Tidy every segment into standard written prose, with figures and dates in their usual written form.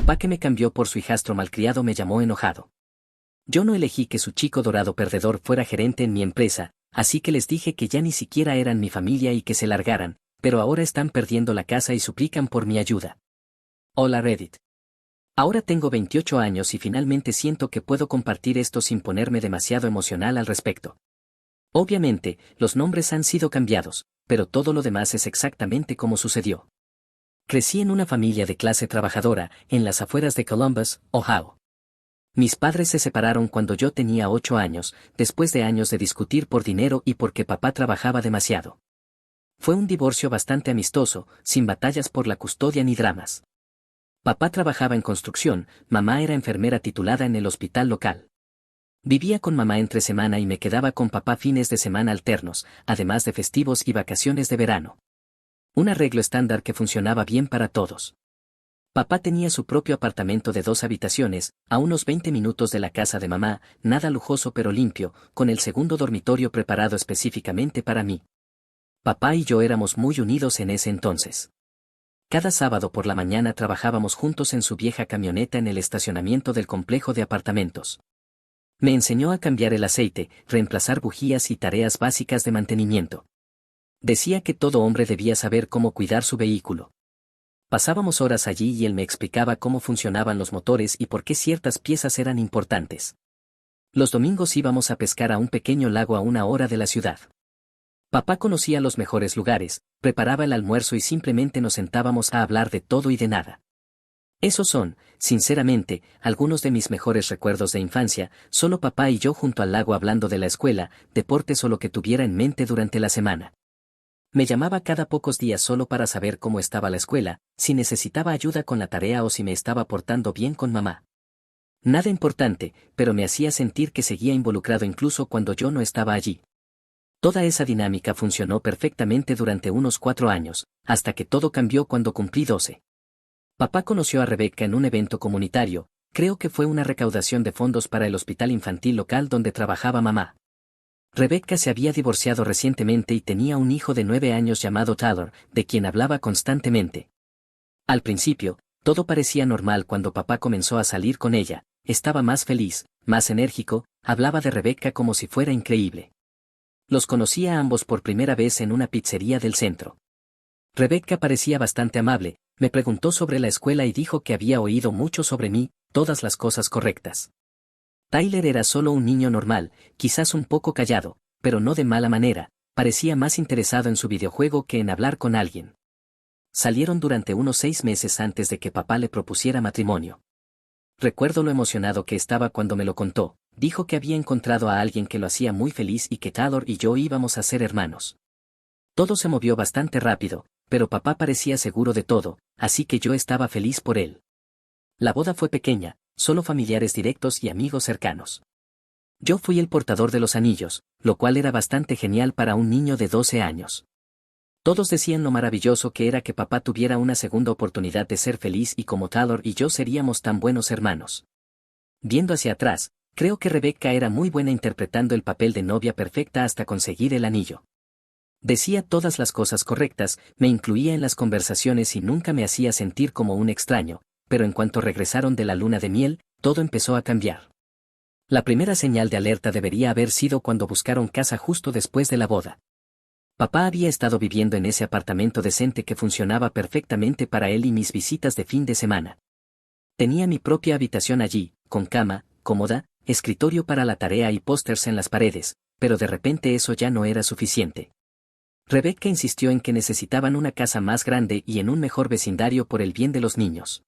Papá, que me cambió por su hijastro malcriado, me llamó enojado. Yo no elegí que su chico dorado perdedor fuera gerente en mi empresa, así que les dije que ya ni siquiera eran mi familia y que se largaran, pero ahora están perdiendo la casa y suplican por mi ayuda. Hola Reddit. Ahora tengo 28 años y finalmente siento que puedo compartir esto sin ponerme demasiado emocional al respecto. Obviamente, los nombres han sido cambiados, pero todo lo demás es exactamente como sucedió. Crecí en una familia de clase trabajadora, en las afueras de Columbus, Ohio. Mis padres se separaron cuando yo tenía 8 años, después de años de discutir por dinero y porque papá trabajaba demasiado. Fue un divorcio bastante amistoso, sin batallas por la custodia ni dramas. Papá trabajaba en construcción, mamá era enfermera titulada en el hospital local. Vivía con mamá entre semana y me quedaba con papá fines de semana alternos, además de festivos y vacaciones de verano. Un arreglo estándar que funcionaba bien para todos. Papá tenía su propio apartamento de 2 habitaciones, a unos 20 minutos de la casa de mamá, nada lujoso pero limpio, con el segundo dormitorio preparado específicamente para mí. Papá y yo éramos muy unidos en ese entonces. Cada sábado por la mañana trabajábamos juntos en su vieja camioneta en el estacionamiento del complejo de apartamentos. Me enseñó a cambiar el aceite, reemplazar bujías y tareas básicas de mantenimiento. Decía que todo hombre debía saber cómo cuidar su vehículo. Pasábamos horas allí y él me explicaba cómo funcionaban los motores y por qué ciertas piezas eran importantes. Los domingos íbamos a pescar a un pequeño lago a 1 hora de la ciudad. Papá conocía los mejores lugares, preparaba el almuerzo y simplemente nos sentábamos a hablar de todo y de nada. Esos son, sinceramente, algunos de mis mejores recuerdos de infancia, solo papá y yo junto al lago hablando de la escuela, deportes o lo que tuviera en mente durante la semana. Me llamaba cada pocos días solo para saber cómo estaba la escuela, si necesitaba ayuda con la tarea o si me estaba portando bien con mamá. Nada importante, pero me hacía sentir que seguía involucrado incluso cuando yo no estaba allí. Toda esa dinámica funcionó perfectamente durante unos 4 años, hasta que todo cambió cuando cumplí 12. Papá conoció a Rebecca en un evento comunitario, creo que fue una recaudación de fondos para el hospital infantil local donde trabajaba mamá. Rebecca se había divorciado recientemente y tenía un hijo de 9 años llamado Tyler, de quien hablaba constantemente. Al principio, todo parecía normal cuando papá comenzó a salir con ella, estaba más feliz, más enérgico, hablaba de Rebecca como si fuera increíble. Los conocía a ambos por primera vez en una pizzería del centro. Rebecca parecía bastante amable, me preguntó sobre la escuela y dijo que había oído mucho sobre mí, todas las cosas correctas. Tyler era solo un niño normal, quizás un poco callado, pero no de mala manera, parecía más interesado en su videojuego que en hablar con alguien. Salieron durante unos 6 meses antes de que papá le propusiera matrimonio. Recuerdo lo emocionado que estaba cuando me lo contó, dijo que había encontrado a alguien que lo hacía muy feliz y que Tyler y yo íbamos a ser hermanos. Todo se movió bastante rápido, pero papá parecía seguro de todo, así que yo estaba feliz por él. La boda fue pequeña, solo familiares directos y amigos cercanos. Yo fui el portador de los anillos, lo cual era bastante genial para un niño de 12 años. Todos decían lo maravilloso que era que papá tuviera una segunda oportunidad de ser feliz y como Tyler y yo seríamos tan buenos hermanos. Viendo hacia atrás, creo que Rebecca era muy buena interpretando el papel de novia perfecta hasta conseguir el anillo. Decía todas las cosas correctas, me incluía en las conversaciones y nunca me hacía sentir como un extraño, pero en cuanto regresaron de la luna de miel, todo empezó a cambiar. La primera señal de alerta debería haber sido cuando buscaron casa justo después de la boda. Papá había estado viviendo en ese apartamento decente que funcionaba perfectamente para él y mis visitas de fin de semana. Tenía mi propia habitación allí, con cama, cómoda, escritorio para la tarea y pósters en las paredes, pero de repente eso ya no era suficiente. Rebecca insistió en que necesitaban una casa más grande y en un mejor vecindario por el bien de los niños.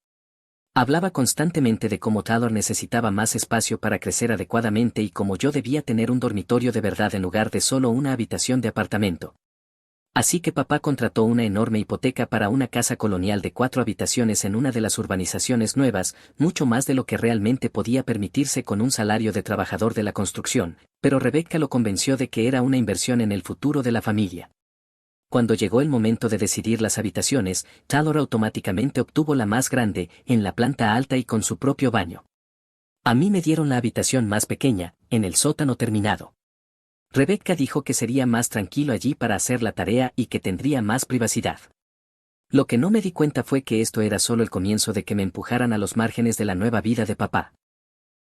Hablaba constantemente de cómo Tyler necesitaba más espacio para crecer adecuadamente y cómo yo debía tener un dormitorio de verdad en lugar de solo una habitación de apartamento. Así que papá contrató una enorme hipoteca para una casa colonial de 4 habitaciones en una de las urbanizaciones nuevas, mucho más de lo que realmente podía permitirse con un salario de trabajador de la construcción, pero Rebecca lo convenció de que era una inversión en el futuro de la familia. Cuando llegó el momento de decidir las habitaciones, Tyler automáticamente obtuvo la más grande, en la planta alta y con su propio baño. A mí me dieron la habitación más pequeña, en el sótano terminado. Rebecca dijo que sería más tranquilo allí para hacer la tarea y que tendría más privacidad. Lo que no me di cuenta fue que esto era solo el comienzo de que me empujaran a los márgenes de la nueva vida de papá.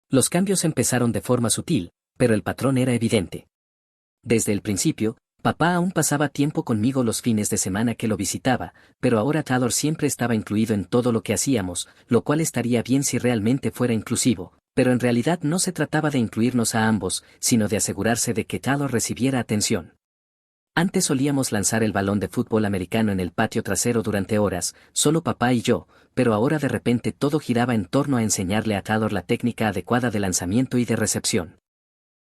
Los cambios empezaron de forma sutil, pero el patrón era evidente. Desde el principio, papá aún pasaba tiempo conmigo los fines de semana que lo visitaba, pero ahora Taylor siempre estaba incluido en todo lo que hacíamos, lo cual estaría bien si realmente fuera inclusivo, pero en realidad no se trataba de incluirnos a ambos, sino de asegurarse de que Taylor recibiera atención. Antes solíamos lanzar el balón de fútbol americano en el patio trasero durante horas, solo papá y yo, pero ahora de repente todo giraba en torno a enseñarle a Taylor la técnica adecuada de lanzamiento y de recepción.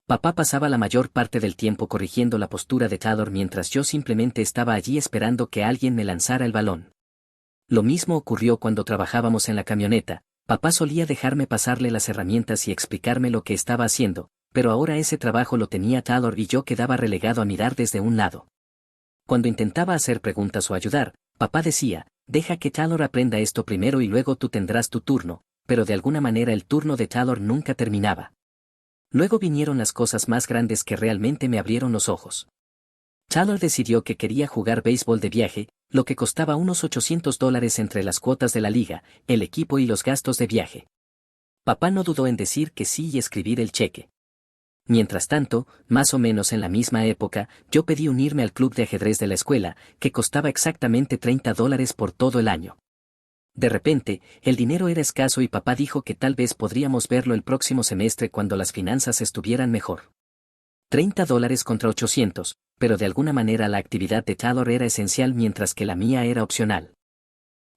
Papá pasaba la mayor parte del tiempo corrigiendo la postura de Taylor mientras yo simplemente estaba allí esperando que alguien me lanzara el balón. Lo mismo ocurrió cuando trabajábamos en la camioneta. Papá solía dejarme pasarle las herramientas y explicarme lo que estaba haciendo, pero ahora ese trabajo lo tenía Taylor y yo quedaba relegado a mirar desde un lado. Cuando intentaba hacer preguntas o ayudar, papá decía, deja que Taylor aprenda esto primero y luego tú tendrás tu turno, pero de alguna manera el turno de Taylor nunca terminaba. Luego vinieron las cosas más grandes que realmente me abrieron los ojos. Taylor decidió que quería jugar béisbol de viaje, lo que costaba unos $800 entre las cuotas de la liga, el equipo y los gastos de viaje. Papá no dudó en decir que sí y escribir el cheque. Mientras tanto, más o menos en la misma época, yo pedí unirme al club de ajedrez de la escuela, que costaba exactamente $30 por todo el año. De repente, el dinero era escaso y papá dijo que tal vez podríamos verlo el próximo semestre cuando las finanzas estuvieran mejor. $30 contra 800, pero de alguna manera la actividad de Taylor era esencial mientras que la mía era opcional.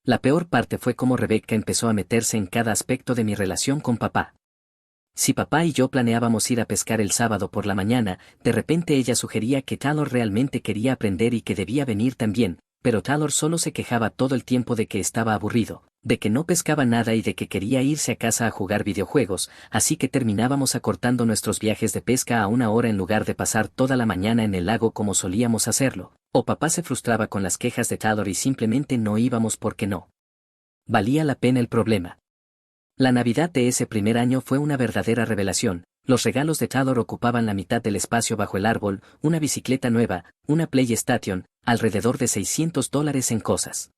La peor parte fue cómo Rebecca empezó a meterse en cada aspecto de mi relación con papá. Si papá y yo planeábamos ir a pescar el sábado por la mañana, de repente ella sugería que Taylor realmente quería aprender y que debía venir también, pero Taylor solo se quejaba todo el tiempo de que estaba aburrido, de que no pescaba nada y de que quería irse a casa a jugar videojuegos, así que terminábamos acortando nuestros viajes de pesca a una hora en lugar de pasar toda la mañana en el lago como solíamos hacerlo, o papá se frustraba con las quejas de Taylor y simplemente no íbamos porque no valía la pena el problema. La Navidad de ese primer año fue una verdadera revelación. Los regalos de Taylor ocupaban la mitad del espacio bajo el árbol, una bicicleta nueva, una PlayStation, alrededor de $600 en cosas.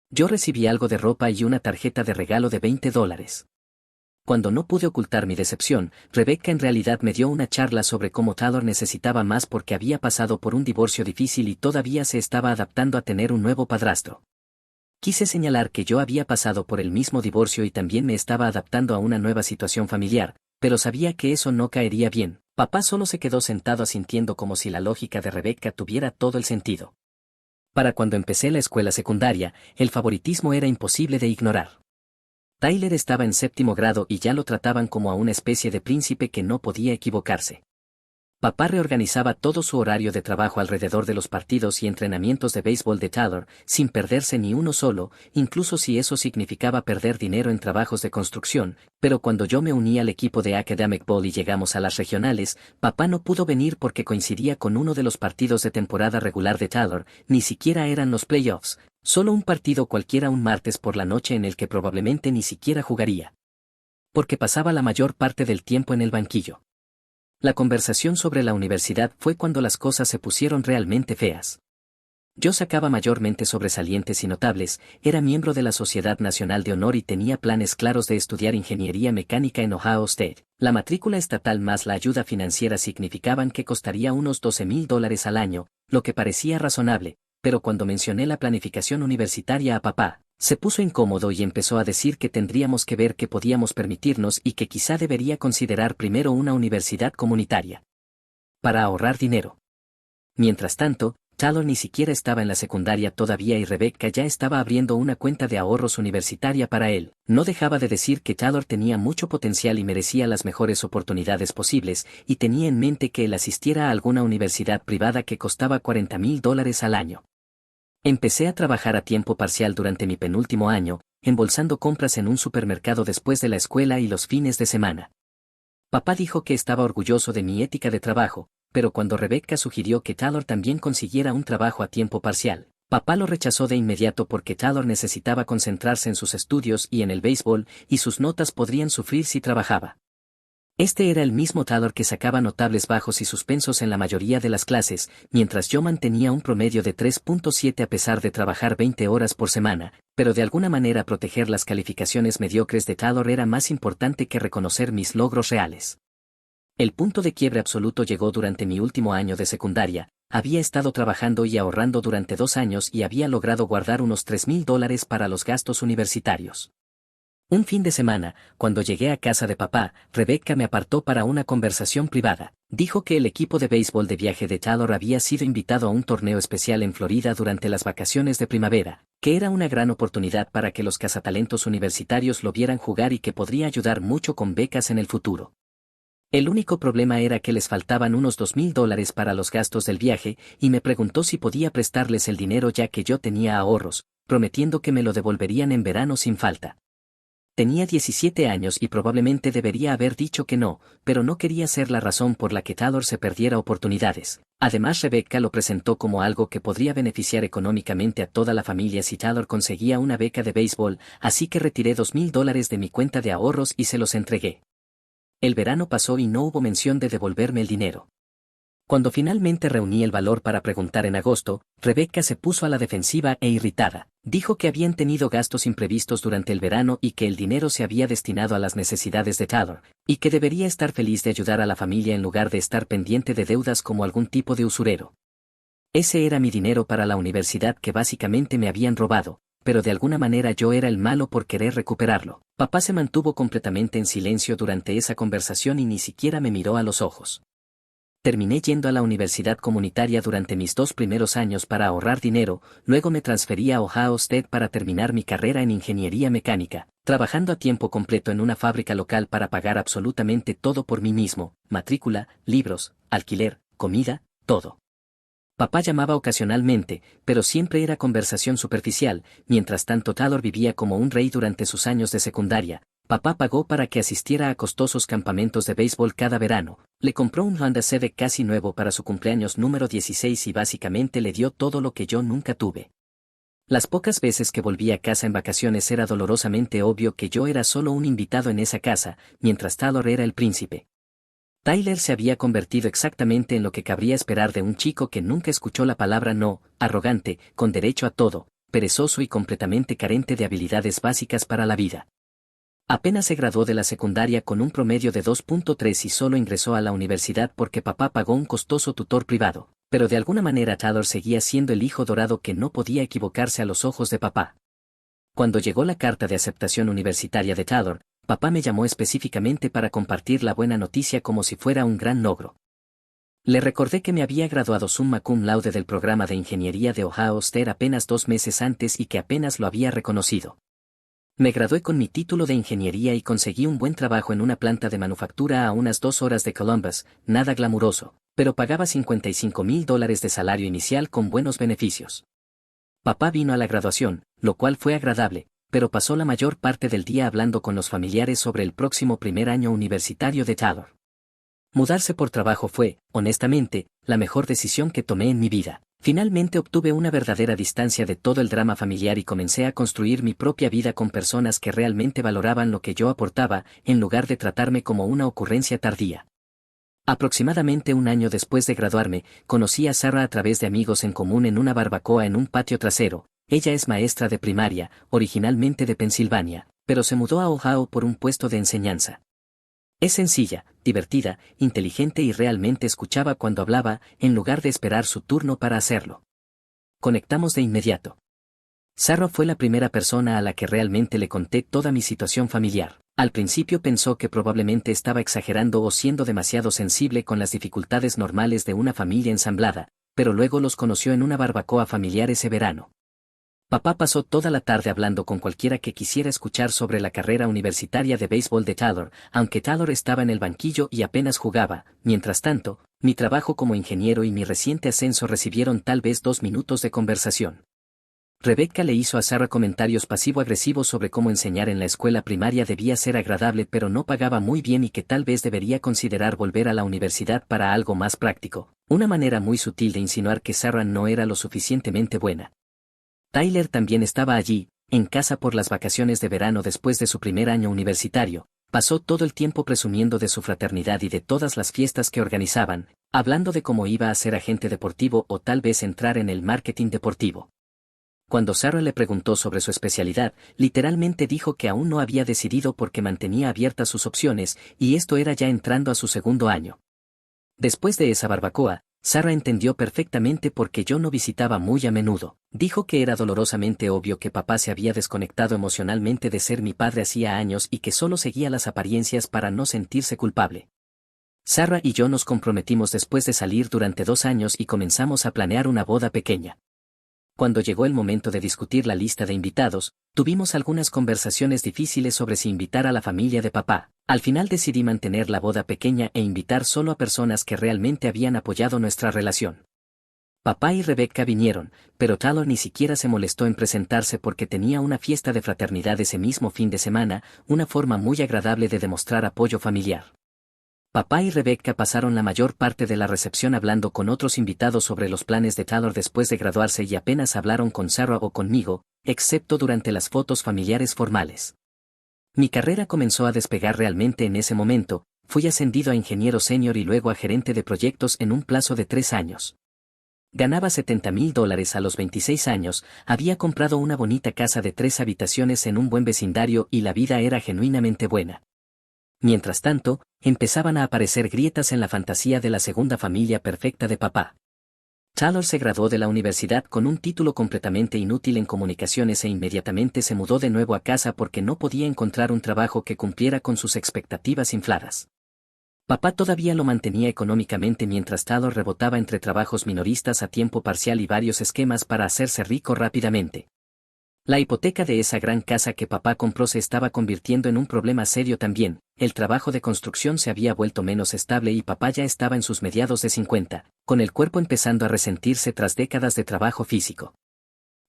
Yo recibí algo de ropa y una tarjeta de regalo de $20. Cuando no pude ocultar mi decepción, Rebecca en realidad me dio una charla sobre cómo Taylor necesitaba más porque había pasado por un divorcio difícil y todavía se estaba adaptando a tener un nuevo padrastro. Quise señalar que yo había pasado por el mismo divorcio y también me estaba adaptando a una nueva situación familiar, pero sabía que eso no caería bien. Papá solo se quedó sentado asintiendo como si la lógica de Rebecca tuviera todo el sentido. Para cuando empecé la escuela secundaria, el favoritismo era imposible de ignorar. Tyler estaba en 7º grado y ya lo trataban como a una especie de príncipe que no podía equivocarse. Papá reorganizaba todo su horario de trabajo alrededor de los partidos y entrenamientos de béisbol de Taylor, sin perderse ni uno solo, incluso si eso significaba perder dinero en trabajos de construcción, pero cuando yo me uní al equipo de Academic Ball y llegamos a las regionales, papá no pudo venir porque coincidía con uno de los partidos de temporada regular de Taylor, ni siquiera eran los playoffs, solo un partido cualquiera un martes por la noche en el que probablemente ni siquiera jugaría. Porque pasaba la mayor parte del tiempo en el banquillo. La conversación sobre la universidad fue cuando las cosas se pusieron realmente feas. Yo sacaba mayormente sobresalientes y notables, era miembro de la Sociedad Nacional de Honor y tenía planes claros de estudiar ingeniería mecánica en Ohio State. La matrícula estatal más la ayuda financiera significaban que costaría unos $12,000 al año, lo que parecía razonable, pero cuando mencioné la planificación universitaria a papá, se puso incómodo y empezó a decir que tendríamos que ver qué podíamos permitirnos y que quizá debería considerar primero una universidad comunitaria. Para ahorrar dinero. Mientras tanto, Taylor ni siquiera estaba en la secundaria todavía y Rebecca ya estaba abriendo una cuenta de ahorros universitaria para él. No dejaba de decir que Taylor tenía mucho potencial y merecía las mejores oportunidades posibles, y tenía en mente que él asistiera a alguna universidad privada que costaba $40,000 al año. Empecé a trabajar a tiempo parcial durante mi penúltimo año, embolsando compras en un supermercado después de la escuela y los fines de semana. Papá dijo que estaba orgulloso de mi ética de trabajo, pero cuando Rebecca sugirió que Taylor también consiguiera un trabajo a tiempo parcial, papá lo rechazó de inmediato porque Taylor necesitaba concentrarse en sus estudios y en el béisbol, y sus notas podrían sufrir si trabajaba. Este era el mismo Tyler que sacaba notables bajos y suspensos en la mayoría de las clases, mientras yo mantenía un promedio de 3.7 a pesar de trabajar 20 horas por semana, pero de alguna manera proteger las calificaciones mediocres de Tyler era más importante que reconocer mis logros reales. El punto de quiebre absoluto llegó durante mi último año de secundaria. Había estado trabajando y ahorrando durante 2 años y había logrado guardar unos $3,000 para los gastos universitarios. Un fin de semana, cuando llegué a casa de papá, Rebecca me apartó para una conversación privada. Dijo que el equipo de béisbol de viaje de Tyler había sido invitado a un torneo especial en Florida durante las vacaciones de primavera, que era una gran oportunidad para que los cazatalentos universitarios lo vieran jugar y que podría ayudar mucho con becas en el futuro. El único problema era que les faltaban unos $2,000 para los gastos del viaje, y me preguntó si podía prestarles el dinero ya que yo tenía ahorros, prometiendo que me lo devolverían en verano sin falta. Tenía 17 años y probablemente debería haber dicho que no, pero no quería ser la razón por la que Tyler se perdiera oportunidades. Además, Rebecca lo presentó como algo que podría beneficiar económicamente a toda la familia si Tyler conseguía una beca de béisbol, así que retiré $2,000 de mi cuenta de ahorros y se los entregué. El verano pasó y no hubo mención de devolverme el dinero. Cuando finalmente reuní el valor para preguntar en agosto, Rebecca se puso a la defensiva e irritada. Dijo que habían tenido gastos imprevistos durante el verano y que el dinero se había destinado a las necesidades de Tyler, y que debería estar feliz de ayudar a la familia en lugar de estar pendiente de deudas como algún tipo de usurero. Ese era mi dinero para la universidad que básicamente me habían robado, pero de alguna manera yo era el malo por querer recuperarlo. Papá se mantuvo completamente en silencio durante esa conversación y ni siquiera me miró a los ojos. Terminé yendo a la universidad comunitaria durante mis 2 primeros años para ahorrar dinero, luego me transferí a Ohio State para terminar mi carrera en ingeniería mecánica, trabajando a tiempo completo en una fábrica local para pagar absolutamente todo por mí mismo, matrícula, libros, alquiler, comida, todo. Papá llamaba ocasionalmente, pero siempre era conversación superficial. Mientras tanto Tyler vivía como un rey durante sus años de secundaria. Papá pagó para que asistiera a costosos campamentos de béisbol cada verano, le compró un Honda Civic casi nuevo para su cumpleaños número 16 y básicamente le dio todo lo que yo nunca tuve. Las pocas veces que volví a casa en vacaciones era dolorosamente obvio que yo era solo un invitado en esa casa, mientras Tyler era el príncipe. Tyler se había convertido exactamente en lo que cabría esperar de un chico que nunca escuchó la palabra no, arrogante, con derecho a todo, perezoso y completamente carente de habilidades básicas para la vida. Apenas se graduó de la secundaria con un promedio de 2.3 y solo ingresó a la universidad porque papá pagó un costoso tutor privado, pero de alguna manera Tyler seguía siendo el hijo dorado que no podía equivocarse a los ojos de papá. Cuando llegó la carta de aceptación universitaria de Tyler, papá me llamó específicamente para compartir la buena noticia como si fuera un gran logro. Le recordé que me había graduado summa cum laude del programa de ingeniería de Ohio State apenas 2 meses antes y que apenas lo había reconocido. Me gradué con mi título de ingeniería y conseguí un buen trabajo en una planta de manufactura a unas 2 horas de Columbus, nada glamuroso, pero pagaba $55,000 de salario inicial con buenos beneficios. Papá vino a la graduación, lo cual fue agradable, pero pasó la mayor parte del día hablando con los familiares sobre el próximo primer año universitario de Tyler. Mudarse por trabajo fue, honestamente, la mejor decisión que tomé en mi vida. Finalmente obtuve una verdadera distancia de todo el drama familiar y comencé a construir mi propia vida con personas que realmente valoraban lo que yo aportaba, en lugar de tratarme como una ocurrencia tardía. Aproximadamente un año después de graduarme, conocí a Sarah a través de amigos en común en una barbacoa en un patio trasero. Ella es maestra de primaria, originalmente de Pensilvania, pero se mudó a Ohio por un puesto de enseñanza. Es sencilla, divertida, inteligente y realmente escuchaba cuando hablaba, en lugar de esperar su turno para hacerlo. Conectamos de inmediato. Sarah fue la primera persona a la que realmente le conté toda mi situación familiar. Al principio pensó que probablemente estaba exagerando o siendo demasiado sensible con las dificultades normales de una familia ensamblada, pero luego los conoció en una barbacoa familiar ese verano. Papá pasó toda la tarde hablando con cualquiera que quisiera escuchar sobre la carrera universitaria de béisbol de Tyler, aunque Tyler estaba en el banquillo y apenas jugaba. Mientras tanto, mi trabajo como ingeniero y mi reciente ascenso recibieron tal vez 2 minutos de conversación. Rebecca le hizo a Sarah comentarios pasivo-agresivos sobre cómo enseñar en la escuela primaria debía ser agradable pero no pagaba muy bien y que tal vez debería considerar volver a la universidad para algo más práctico, una manera muy sutil de insinuar que Sarah no era lo suficientemente buena. Tyler también estaba allí, en casa por las vacaciones de verano después de su primer año universitario, Pasó todo el tiempo presumiendo de su fraternidad y de todas las fiestas que organizaban, hablando de cómo iba a ser agente deportivo o tal vez entrar en el marketing deportivo. Cuando Sarah le preguntó sobre su especialidad, literalmente dijo que aún no había decidido porque mantenía abiertas sus opciones, y esto era ya entrando a su segundo año. Después de esa barbacoa, Sarah entendió perfectamente por qué yo no visitaba muy a menudo. Dijo que era dolorosamente obvio que papá se había desconectado emocionalmente de ser mi padre hacía años y que solo seguía las apariencias para no sentirse culpable. Sarah y yo nos comprometimos después de salir durante 2 años y comenzamos a planear una boda pequeña. Cuando llegó el momento de discutir la lista de invitados, tuvimos algunas conversaciones difíciles sobre si invitar a la familia de papá. Al final decidí mantener la boda pequeña e invitar solo a personas que realmente habían apoyado nuestra relación. Papá y Rebecca vinieron, pero Taylor ni siquiera se molestó en presentarse porque tenía una fiesta de fraternidad ese mismo fin de semana, una forma muy agradable de demostrar apoyo familiar. Papá y Rebecca pasaron la mayor parte de la recepción hablando con otros invitados sobre los planes de Taylor después de graduarse y apenas hablaron con Sarah o conmigo, excepto durante las fotos familiares formales. Mi carrera comenzó a despegar realmente en ese momento, fui ascendido a ingeniero senior y luego a gerente de proyectos en un plazo de 3 años. Ganaba $70,000 a los 26 años, había comprado una bonita casa de 3 habitaciones en un buen vecindario y la vida era genuinamente buena. Mientras tanto, empezaban a aparecer grietas en la fantasía de la segunda familia perfecta de papá. Taylor se graduó de la universidad con un título completamente inútil en comunicaciones e inmediatamente se mudó de nuevo a casa porque no podía encontrar un trabajo que cumpliera con sus expectativas infladas. Papá todavía lo mantenía económicamente mientras Taylor rebotaba entre trabajos minoristas a tiempo parcial y varios esquemas para hacerse rico rápidamente. La hipoteca de esa gran casa que papá compró se estaba convirtiendo en un problema serio también, el trabajo de construcción se había vuelto menos estable y papá ya estaba en sus mediados de 50, con el cuerpo empezando a resentirse tras décadas de trabajo físico.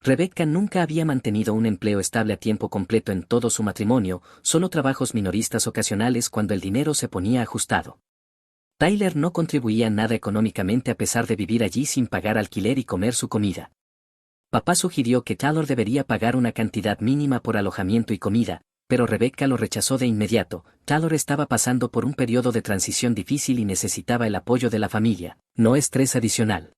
Rebecca nunca había mantenido un empleo estable a tiempo completo en todo su matrimonio, solo trabajos minoristas ocasionales cuando el dinero se ponía ajustado. Tyler no contribuía nada económicamente a pesar de vivir allí sin pagar alquiler y comer su comida. Papá sugirió que Taylor debería pagar una cantidad mínima por alojamiento y comida, pero Rebecca lo rechazó de inmediato. Taylor estaba pasando por un periodo de transición difícil y necesitaba el apoyo de la familia, no estrés adicional.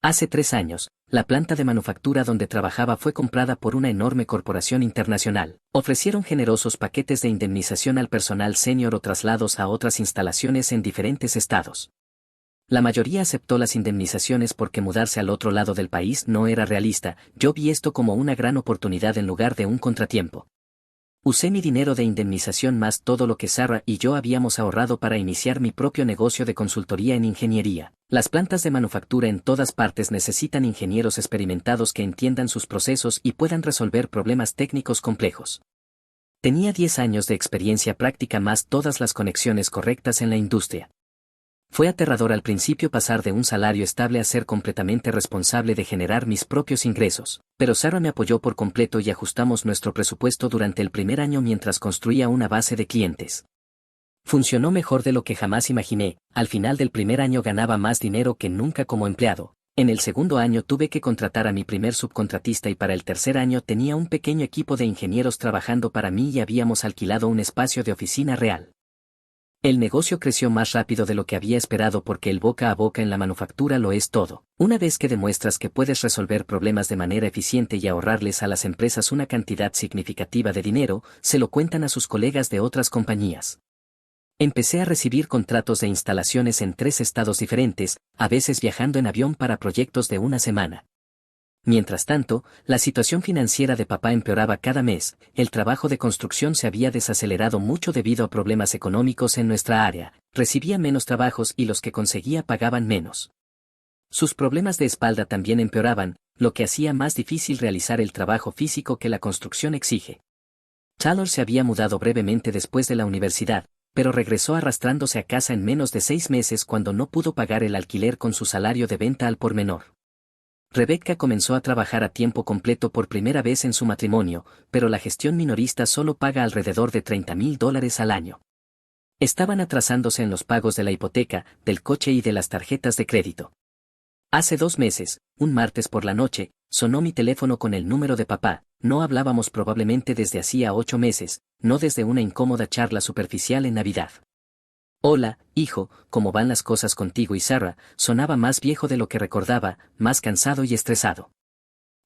Hace 3 años, la planta de manufactura donde trabajaba fue comprada por una enorme corporación internacional. Ofrecieron generosos paquetes de indemnización al personal senior o traslados a otras instalaciones en diferentes estados. La mayoría aceptó las indemnizaciones porque mudarse al otro lado del país no era realista. Yo vi esto como una gran oportunidad en lugar de un contratiempo. Usé mi dinero de indemnización más todo lo que Sarah y yo habíamos ahorrado para iniciar mi propio negocio de consultoría en ingeniería. Las plantas de manufactura en todas partes necesitan ingenieros experimentados que entiendan sus procesos y puedan resolver problemas técnicos complejos. Tenía 10 años de experiencia práctica más todas las conexiones correctas en la industria. Fue aterrador al principio pasar de un salario estable a ser completamente responsable de generar mis propios ingresos, pero Sarah me apoyó por completo y ajustamos nuestro presupuesto durante el primer año mientras construía una base de clientes. Funcionó mejor de lo que jamás imaginé, al final del primer año ganaba más dinero que nunca como empleado. En el segundo año tuve que contratar a mi primer subcontratista y para el tercer año tenía un pequeño equipo de ingenieros trabajando para mí y habíamos alquilado un espacio de oficina real. El negocio creció más rápido de lo que había esperado porque el boca a boca en la manufactura lo es todo. Una vez que demuestras que puedes resolver problemas de manera eficiente y ahorrarles a las empresas una cantidad significativa de dinero, se lo cuentan a sus colegas de otras compañías. Empecé a recibir contratos de instalaciones en 3 estados diferentes, a veces viajando en avión para proyectos de una semana. Mientras tanto, la situación financiera de papá empeoraba cada mes, el trabajo de construcción se había desacelerado mucho debido a problemas económicos en nuestra área, recibía menos trabajos y los que conseguía pagaban menos. Sus problemas de espalda también empeoraban, lo que hacía más difícil realizar el trabajo físico que la construcción exige. Taylor se había mudado brevemente después de la universidad, pero regresó arrastrándose a casa en menos de 6 meses cuando no pudo pagar el alquiler con su salario de venta al por menor. Rebecca comenzó a trabajar a tiempo completo por primera vez en su matrimonio, pero la gestión minorista solo paga alrededor de $30,000 al año. Estaban atrasándose en los pagos de la hipoteca, del coche y de las tarjetas de crédito. Hace 2 meses, un martes por la noche, Sonó mi teléfono con el número de papá. No hablábamos probablemente desde hacía 8 meses, no desde una incómoda charla superficial en Navidad. Hola, hijo, ¿cómo van las cosas contigo y Sarah? Sonaba más viejo de lo que recordaba, más cansado y estresado.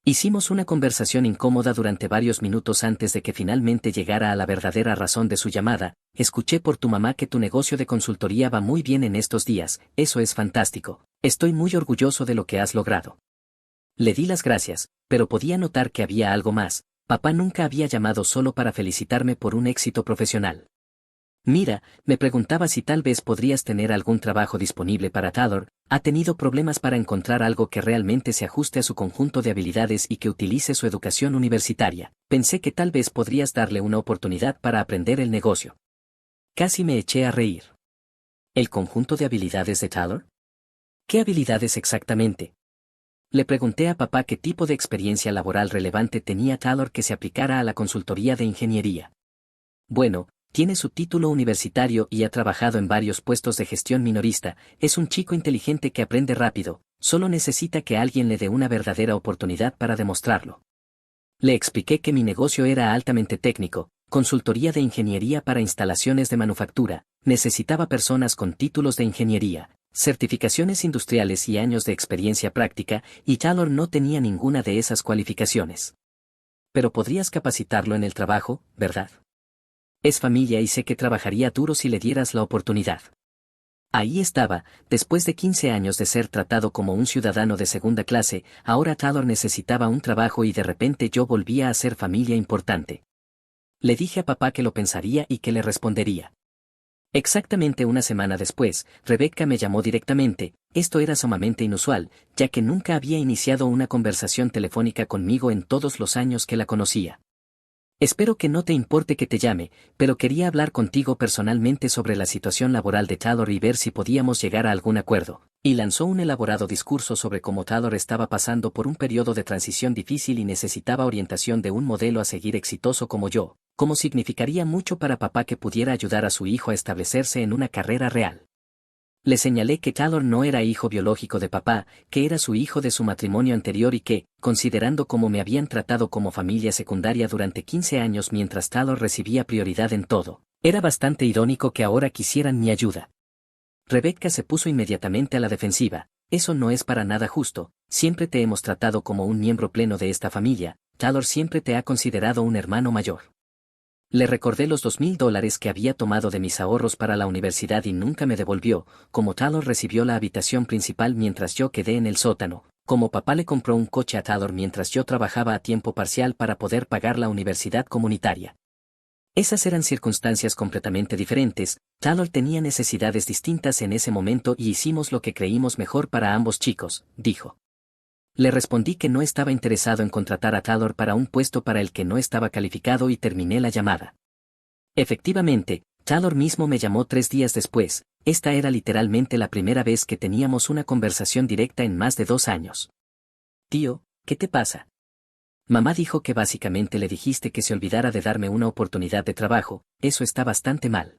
Hicimos una conversación incómoda durante varios minutos antes de que finalmente llegara a la verdadera razón de su llamada. Escuché por tu mamá que tu negocio de consultoría va muy bien en estos días, eso es fantástico. Estoy muy orgulloso de lo que has logrado. Le di las gracias, pero podía notar que había algo más. Papá nunca había llamado solo para felicitarme por un éxito profesional. Mira, me preguntaba si tal vez podrías tener algún trabajo disponible para Taylor. Ha tenido problemas para encontrar algo que realmente se ajuste a su conjunto de habilidades y que utilice su educación universitaria. Pensé que tal vez podrías darle una oportunidad para aprender el negocio. Casi me eché a reír. ¿El conjunto de habilidades de Taylor? ¿Qué habilidades exactamente? Le pregunté a papá qué tipo de experiencia laboral relevante tenía Taylor que se aplicara a la consultoría de ingeniería. Bueno, tiene su título universitario y ha trabajado en varios puestos de gestión minorista, es un chico inteligente que aprende rápido, solo necesita que alguien le dé una verdadera oportunidad para demostrarlo. Le expliqué que mi negocio era altamente técnico, consultoría de ingeniería para instalaciones de manufactura, necesitaba personas con títulos de ingeniería, certificaciones industriales y años de experiencia práctica, y Taylor no tenía ninguna de esas cualificaciones. Pero podrías capacitarlo en el trabajo, ¿verdad? Es familia y sé que trabajaría duro si le dieras la oportunidad. Ahí estaba, después de 15 años de ser tratado como un ciudadano de segunda clase, ahora Taylor necesitaba un trabajo y de repente yo volvía a ser familia importante. Le dije a papá que lo pensaría y que le respondería. Exactamente una semana después, Rebecca me llamó directamente. Esto era sumamente inusual, ya que nunca había iniciado una conversación telefónica conmigo en todos los años que la conocía. Espero que no te importe que te llame, pero quería hablar contigo personalmente sobre la situación laboral de Taylor y ver si podíamos llegar a algún acuerdo. Y lanzó un elaborado discurso sobre cómo Taylor estaba pasando por un periodo de transición difícil y necesitaba orientación de un modelo a seguir exitoso como yo, como significaría mucho para papá que pudiera ayudar a su hijo a establecerse en una carrera real. Le señalé que Taylor no era hijo biológico de papá, que era su hijo de su matrimonio anterior y que, considerando cómo me habían tratado como familia secundaria durante 15 años mientras Taylor recibía prioridad en todo, era bastante irónico que ahora quisieran mi ayuda. Rebecca se puso inmediatamente a la defensiva. Eso no es para nada justo, siempre te hemos tratado como un miembro pleno de esta familia, Taylor siempre te ha considerado un hermano mayor. Le recordé los $2,000 que había tomado de mis ahorros para la universidad y nunca me devolvió, como Taylor recibió la habitación principal mientras yo quedé en el sótano, como papá le compró un coche a Taylor mientras yo trabajaba a tiempo parcial para poder pagar la universidad comunitaria. Esas eran circunstancias completamente diferentes, Taylor tenía necesidades distintas en ese momento y hicimos lo que creímos mejor para ambos chicos, dijo. Le respondí que no estaba interesado en contratar a Taylor para un puesto para el que no estaba calificado y terminé la llamada. Efectivamente, Taylor mismo me llamó 3 días después. Esta era literalmente la primera vez que teníamos una conversación directa en más de 2 años. Tío, ¿qué te pasa? Mamá dijo que básicamente le dijiste que se olvidara de darme una oportunidad de trabajo, eso está bastante mal.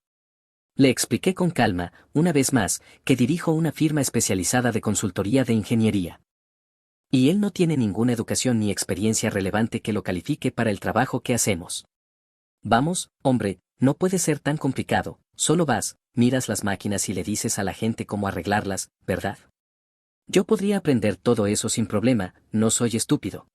Le expliqué con calma, una vez más, que dirijo una firma especializada de consultoría de ingeniería. Y él no tiene ninguna educación ni experiencia relevante que lo califique para el trabajo que hacemos. Vamos, hombre, no puede ser tan complicado, solo vas, miras las máquinas y le dices a la gente cómo arreglarlas, ¿verdad? Yo podría aprender todo eso sin problema, no soy estúpido.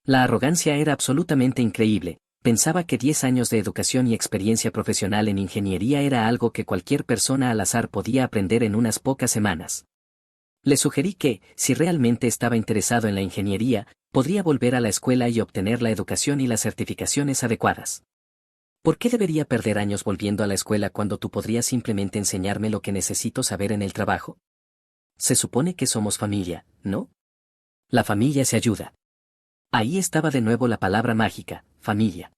La arrogancia era absolutamente increíble, pensaba que 10 años de educación y experiencia profesional en ingeniería era algo que cualquier persona al azar podía aprender en unas pocas semanas. Le sugerí que, si realmente estaba interesado en la ingeniería, podría volver a la escuela y obtener la educación y las certificaciones adecuadas. ¿Por qué debería perder años volviendo a la escuela cuando tú podrías simplemente enseñarme lo que necesito saber en el trabajo? Se supone que somos familia, ¿no? La familia se ayuda. Ahí estaba de nuevo la palabra mágica, familia.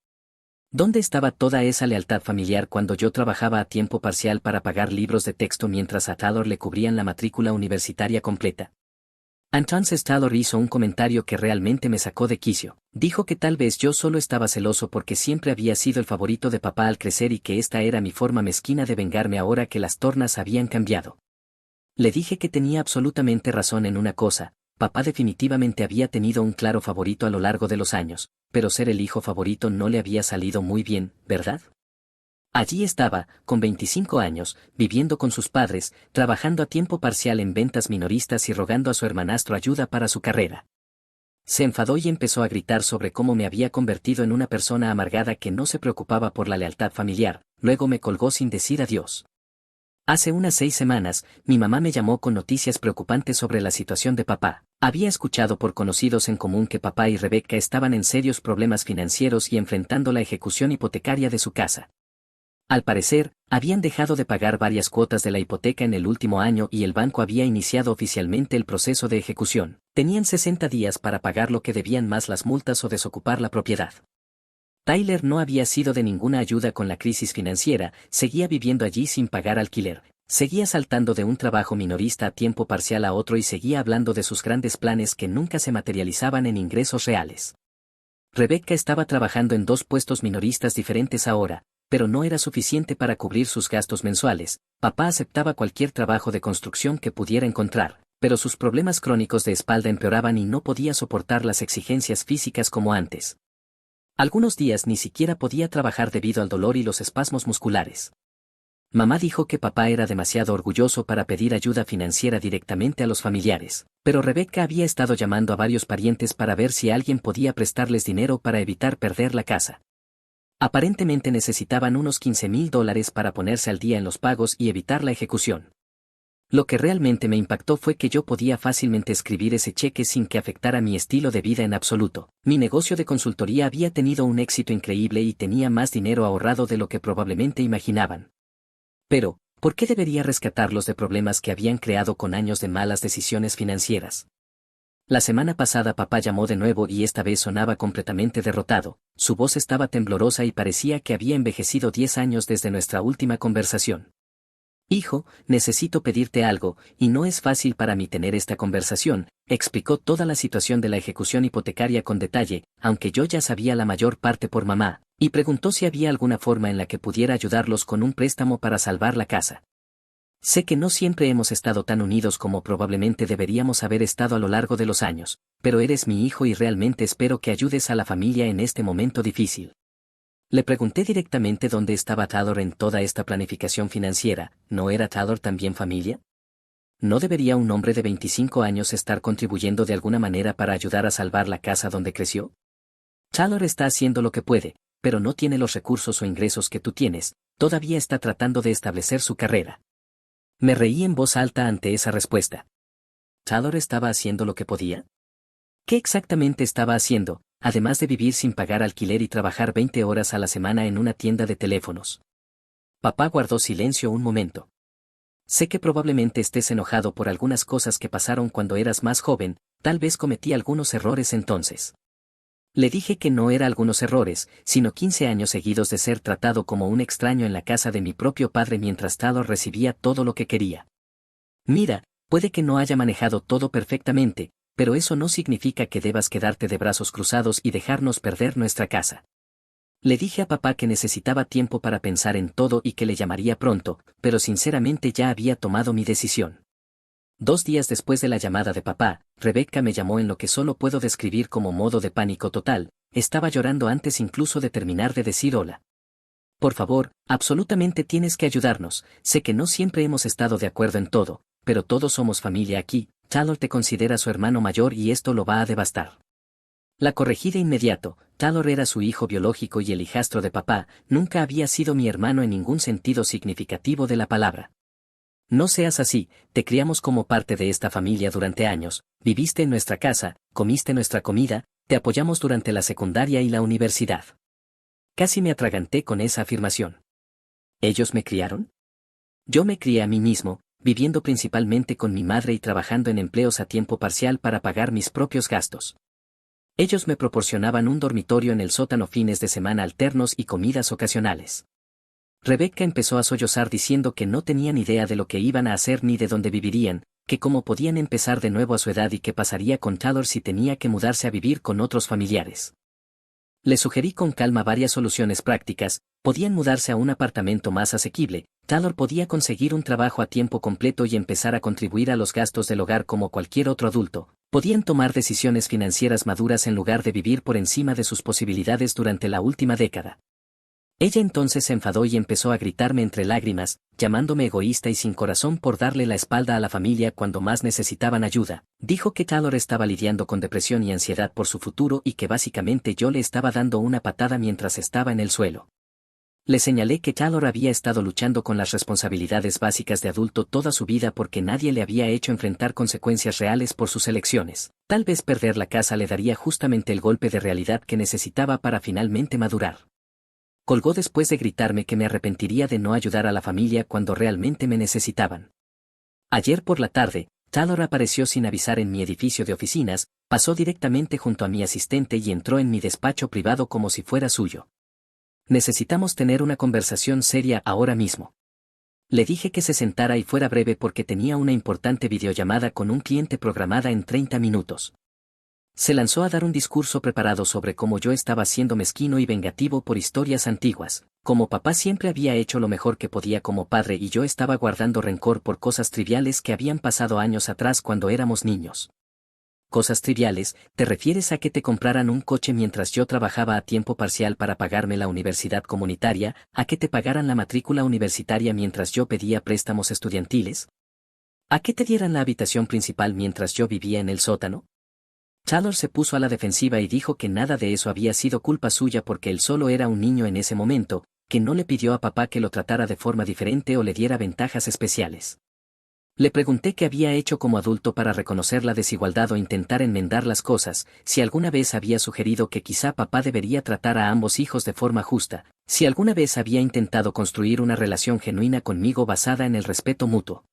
¿Dónde estaba toda esa lealtad familiar cuando yo trabajaba a tiempo parcial para pagar libros de texto mientras a Taylor le cubrían la matrícula universitaria completa? Entonces Taylor hizo un comentario que realmente me sacó de quicio. Dijo que tal vez yo solo estaba celoso porque siempre había sido el favorito de papá al crecer y que esta era mi forma mezquina de vengarme ahora que las tornas habían cambiado. Le dije que tenía absolutamente razón en una cosa, papá definitivamente había tenido un claro favorito a lo largo de los años, pero ser el hijo favorito no le había salido muy bien, ¿verdad? Allí estaba, con 25 años, viviendo con sus padres, trabajando a tiempo parcial en ventas minoristas y rogando a su hermanastro ayuda para su carrera. Se enfadó y empezó a gritar sobre cómo me había convertido en una persona amargada que no se preocupaba por la lealtad familiar, luego me colgó sin decir adiós. Hace unas 6 semanas, mi mamá me llamó con noticias preocupantes sobre la situación de papá. Había escuchado por conocidos en común que papá y Rebecca estaban en serios problemas financieros y enfrentando la ejecución hipotecaria de su casa. Al parecer, habían dejado de pagar varias cuotas de la hipoteca en el último año y el banco había iniciado oficialmente el proceso de ejecución. Tenían 60 días para pagar lo que debían más las multas o desocupar la propiedad. Tyler no había sido de ninguna ayuda con la crisis financiera, seguía viviendo allí sin pagar alquiler, seguía saltando de un trabajo minorista a tiempo parcial a otro y seguía hablando de sus grandes planes que nunca se materializaban en ingresos reales. Rebecca estaba trabajando en 2 puestos minoristas diferentes ahora, pero no era suficiente para cubrir sus gastos mensuales. Papá aceptaba cualquier trabajo de construcción que pudiera encontrar, pero sus problemas crónicos de espalda empeoraban y no podía soportar las exigencias físicas como antes. Algunos días ni siquiera podía trabajar debido al dolor y los espasmos musculares. Mamá dijo que papá era demasiado orgulloso para pedir ayuda financiera directamente a los familiares, pero Rebecca había estado llamando a varios parientes para ver si alguien podía prestarles dinero para evitar perder la casa. Aparentemente necesitaban unos $15,000 para ponerse al día en los pagos y evitar la ejecución. Lo que realmente me impactó fue que yo podía fácilmente escribir ese cheque sin que afectara mi estilo de vida en absoluto. Mi negocio de consultoría había tenido un éxito increíble y tenía más dinero ahorrado de lo que probablemente imaginaban. Pero, ¿por qué debería rescatarlos de problemas que habían creado con años de malas decisiones financieras? La semana pasada papá llamó de nuevo y esta vez sonaba completamente derrotado, su voz estaba temblorosa y parecía que había envejecido 10 años desde nuestra última conversación. Hijo, necesito pedirte algo, y no es fácil para mí tener esta conversación, explicó toda la situación de la ejecución hipotecaria con detalle, aunque yo ya sabía la mayor parte por mamá, y preguntó si había alguna forma en la que pudiera ayudarlos con un préstamo para salvar la casa. Sé que no siempre hemos estado tan unidos como probablemente deberíamos haber estado a lo largo de los años, pero eres mi hijo y realmente espero que ayudes a la familia en este momento difícil. Le pregunté directamente dónde estaba Taylor en toda esta planificación financiera. ¿No era Taylor también familia? ¿No debería un hombre de 25 años estar contribuyendo de alguna manera para ayudar a salvar la casa donde creció? Taylor está haciendo lo que puede, pero no tiene los recursos o ingresos que tú tienes, todavía está tratando de establecer su carrera. Me reí en voz alta ante esa respuesta. ¿Taylor estaba haciendo lo que podía? ¿Qué exactamente estaba haciendo, además de vivir sin pagar alquiler y trabajar 20 horas a la semana en una tienda de teléfonos? Papá guardó silencio un momento. Sé que probablemente estés enojado por algunas cosas que pasaron cuando eras más joven, tal vez cometí algunos errores entonces. Le dije que no era algunos errores, sino 15 años seguidos de ser tratado como un extraño en la casa de mi propio padre mientras Taylor recibía todo lo que quería. Mira, puede que no haya manejado todo perfectamente, pero eso no significa que debas quedarte de brazos cruzados y dejarnos perder nuestra casa. Le dije a papá que necesitaba tiempo para pensar en todo y que le llamaría pronto, pero sinceramente ya había tomado mi decisión. 2 días después de la llamada de papá, Rebecca me llamó en lo que solo puedo describir como modo de pánico total, estaba llorando antes incluso de terminar de decir hola. Por favor, absolutamente tienes que ayudarnos, sé que no siempre hemos estado de acuerdo en todo, pero todos somos familia aquí, Taylor te considera su hermano mayor y esto lo va a devastar. La corregí de inmediato, Taylor era su hijo biológico y el hijastro de papá, nunca había sido mi hermano en ningún sentido significativo de la palabra. No seas así, te criamos como parte de esta familia durante años, viviste en nuestra casa, comiste nuestra comida, te apoyamos durante la secundaria y la universidad. Casi me atraganté con esa afirmación. ¿Ellos me criaron? Yo me crié a mí mismo, viviendo principalmente con mi madre y trabajando en empleos a tiempo parcial para pagar mis propios gastos. Ellos me proporcionaban un dormitorio en el sótano fines de semana alternos y comidas ocasionales. Rebecca empezó a sollozar diciendo que no tenían idea de lo que iban a hacer ni de dónde vivirían, que cómo podían empezar de nuevo a su edad y qué pasaría con Taylor si tenía que mudarse a vivir con otros familiares. Le sugerí con calma varias soluciones prácticas, podían mudarse a un apartamento más asequible, Taylor podía conseguir un trabajo a tiempo completo y empezar a contribuir a los gastos del hogar como cualquier otro adulto. Podían tomar decisiones financieras maduras en lugar de vivir por encima de sus posibilidades durante la última década. Ella entonces se enfadó y empezó a gritarme entre lágrimas, llamándome egoísta y sin corazón por darle la espalda a la familia cuando más necesitaban ayuda. Dijo que Taylor estaba lidiando con depresión y ansiedad por su futuro y que básicamente yo le estaba dando una patada mientras estaba en el suelo. Le señalé que Taylor había estado luchando con las responsabilidades básicas de adulto toda su vida porque nadie le había hecho enfrentar consecuencias reales por sus elecciones. Tal vez perder la casa le daría justamente el golpe de realidad que necesitaba para finalmente madurar. Colgó después de gritarme que me arrepentiría de no ayudar a la familia cuando realmente me necesitaban. Ayer por la tarde, Taylor apareció sin avisar en mi edificio de oficinas, pasó directamente junto a mi asistente y entró en mi despacho privado como si fuera suyo. Necesitamos tener una conversación seria ahora mismo. Le dije que se sentara y fuera breve porque tenía una importante videollamada con un cliente programada en 30 minutos. Se lanzó a dar un discurso preparado sobre cómo yo estaba siendo mezquino y vengativo por historias antiguas, como papá siempre había hecho lo mejor que podía como padre y yo estaba guardando rencor por cosas triviales que habían pasado años atrás cuando éramos niños. Cosas triviales, ¿te refieres a que te compraran un coche mientras yo trabajaba a tiempo parcial para pagarme la universidad comunitaria, a que te pagaran la matrícula universitaria mientras yo pedía préstamos estudiantiles? ¿A que te dieran la habitación principal mientras yo vivía en el sótano? Taylor se puso a la defensiva y dijo que nada de eso había sido culpa suya porque él solo era un niño en ese momento, que no le pidió a papá que lo tratara de forma diferente o le diera ventajas especiales. Le pregunté qué había hecho como adulto para reconocer la desigualdad o intentar enmendar las cosas, si alguna vez había sugerido que quizá papá debería tratar a ambos hijos de forma justa, si alguna vez había intentado construir una relación genuina conmigo basada en el respeto mutuo.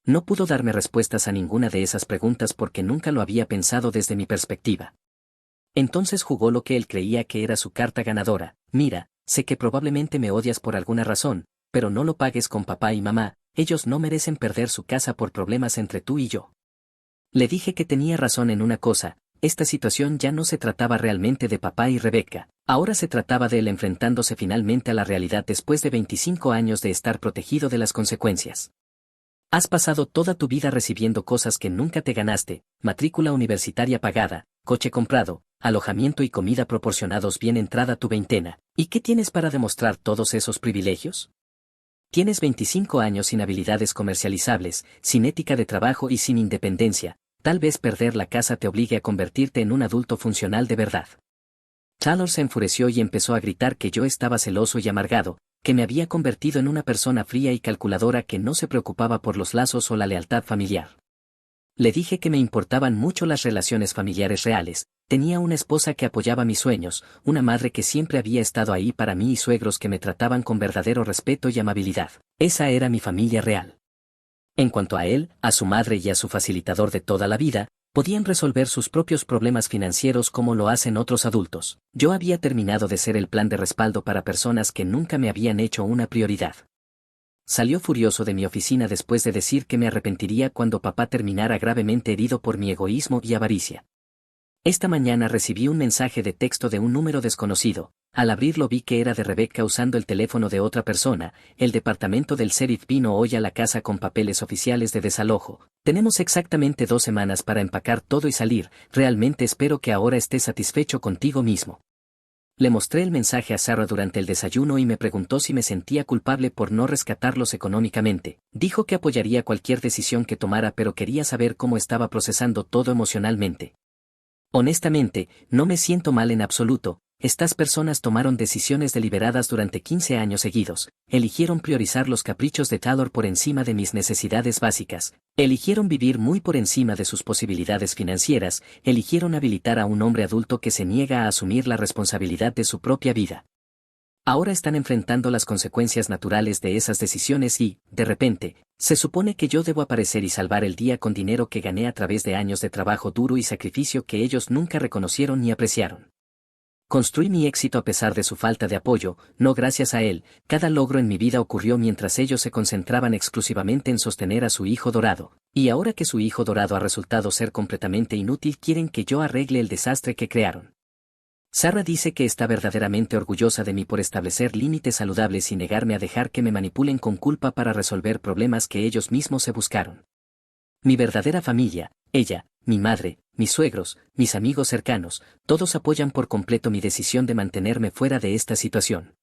No pudo darme respuestas a ninguna de esas preguntas porque nunca lo había pensado desde mi perspectiva. Entonces jugó lo que él creía que era su carta ganadora: mira, sé que probablemente me odias por alguna razón, pero no lo pagues con papá y mamá, ellos no merecen perder su casa por problemas entre tú y yo. Le dije que tenía razón en una cosa: esta situación ya no se trataba realmente de papá y Rebecca, ahora se trataba de él enfrentándose finalmente a la realidad después de 25 años de estar protegido de las consecuencias. Has pasado toda tu vida recibiendo cosas que nunca te ganaste: matrícula universitaria pagada, coche comprado, alojamiento y comida proporcionados bien entrada tu veintena. ¿Y qué tienes para demostrar todos esos privilegios? Tienes 25 años sin habilidades comercializables, sin ética de trabajo y sin independencia. Tal vez perder la casa te obligue a convertirte en un adulto funcional de verdad. Taylor se enfureció y empezó a gritar que yo estaba celoso y amargado, que me había convertido en una persona fría y calculadora que no se preocupaba por los lazos o la lealtad familiar. Le dije que me importaban mucho las relaciones familiares reales, tenía una esposa que apoyaba mis sueños, una madre que siempre había estado ahí para mí y suegros que me trataban con verdadero respeto y amabilidad. Esa era mi familia real. En cuanto a él, a su madre y a su facilitador de toda la vida, podían resolver sus propios problemas financieros como lo hacen otros adultos. Yo había terminado de ser el plan de respaldo para personas que nunca me habían hecho una prioridad. Salió furioso de mi oficina después de decir que me arrepentiría cuando papá terminara gravemente herido por mi egoísmo y avaricia. Esta mañana recibí un mensaje de texto de un número desconocido. Al abrirlo vi que era de Rebecca usando el teléfono de otra persona. El departamento del sheriff vino hoy a la casa con papeles oficiales de desalojo. Tenemos exactamente 2 semanas para empacar todo y salir. Realmente espero que ahora estés satisfecho contigo mismo. Le mostré el mensaje a Sarah durante el desayuno y me preguntó si me sentía culpable por no rescatarlos económicamente. Dijo que apoyaría cualquier decisión que tomara, pero quería saber cómo estaba procesando todo emocionalmente. Honestamente, no me siento mal en absoluto. Estas personas tomaron decisiones deliberadas durante 15 años seguidos, eligieron priorizar los caprichos de Taylor por encima de mis necesidades básicas, eligieron vivir muy por encima de sus posibilidades financieras, eligieron habilitar a un hombre adulto que se niega a asumir la responsabilidad de su propia vida. Ahora están enfrentando las consecuencias naturales de esas decisiones y, de repente, se supone que yo debo aparecer y salvar el día con dinero que gané a través de años de trabajo duro y sacrificio que ellos nunca reconocieron ni apreciaron. Construí mi éxito a pesar de su falta de apoyo, no gracias a él. Cada logro en mi vida ocurrió mientras ellos se concentraban exclusivamente en sostener a su hijo dorado, y ahora que su hijo dorado ha resultado ser completamente inútil quieren que yo arregle el desastre que crearon. Sarah dice que está verdaderamente orgullosa de mí por establecer límites saludables y negarme a dejar que me manipulen con culpa para resolver problemas que ellos mismos se buscaron. Mi verdadera familia, ella, mi madre, mis suegros, mis amigos cercanos, todos apoyan por completo mi decisión de mantenerme fuera de esta situación.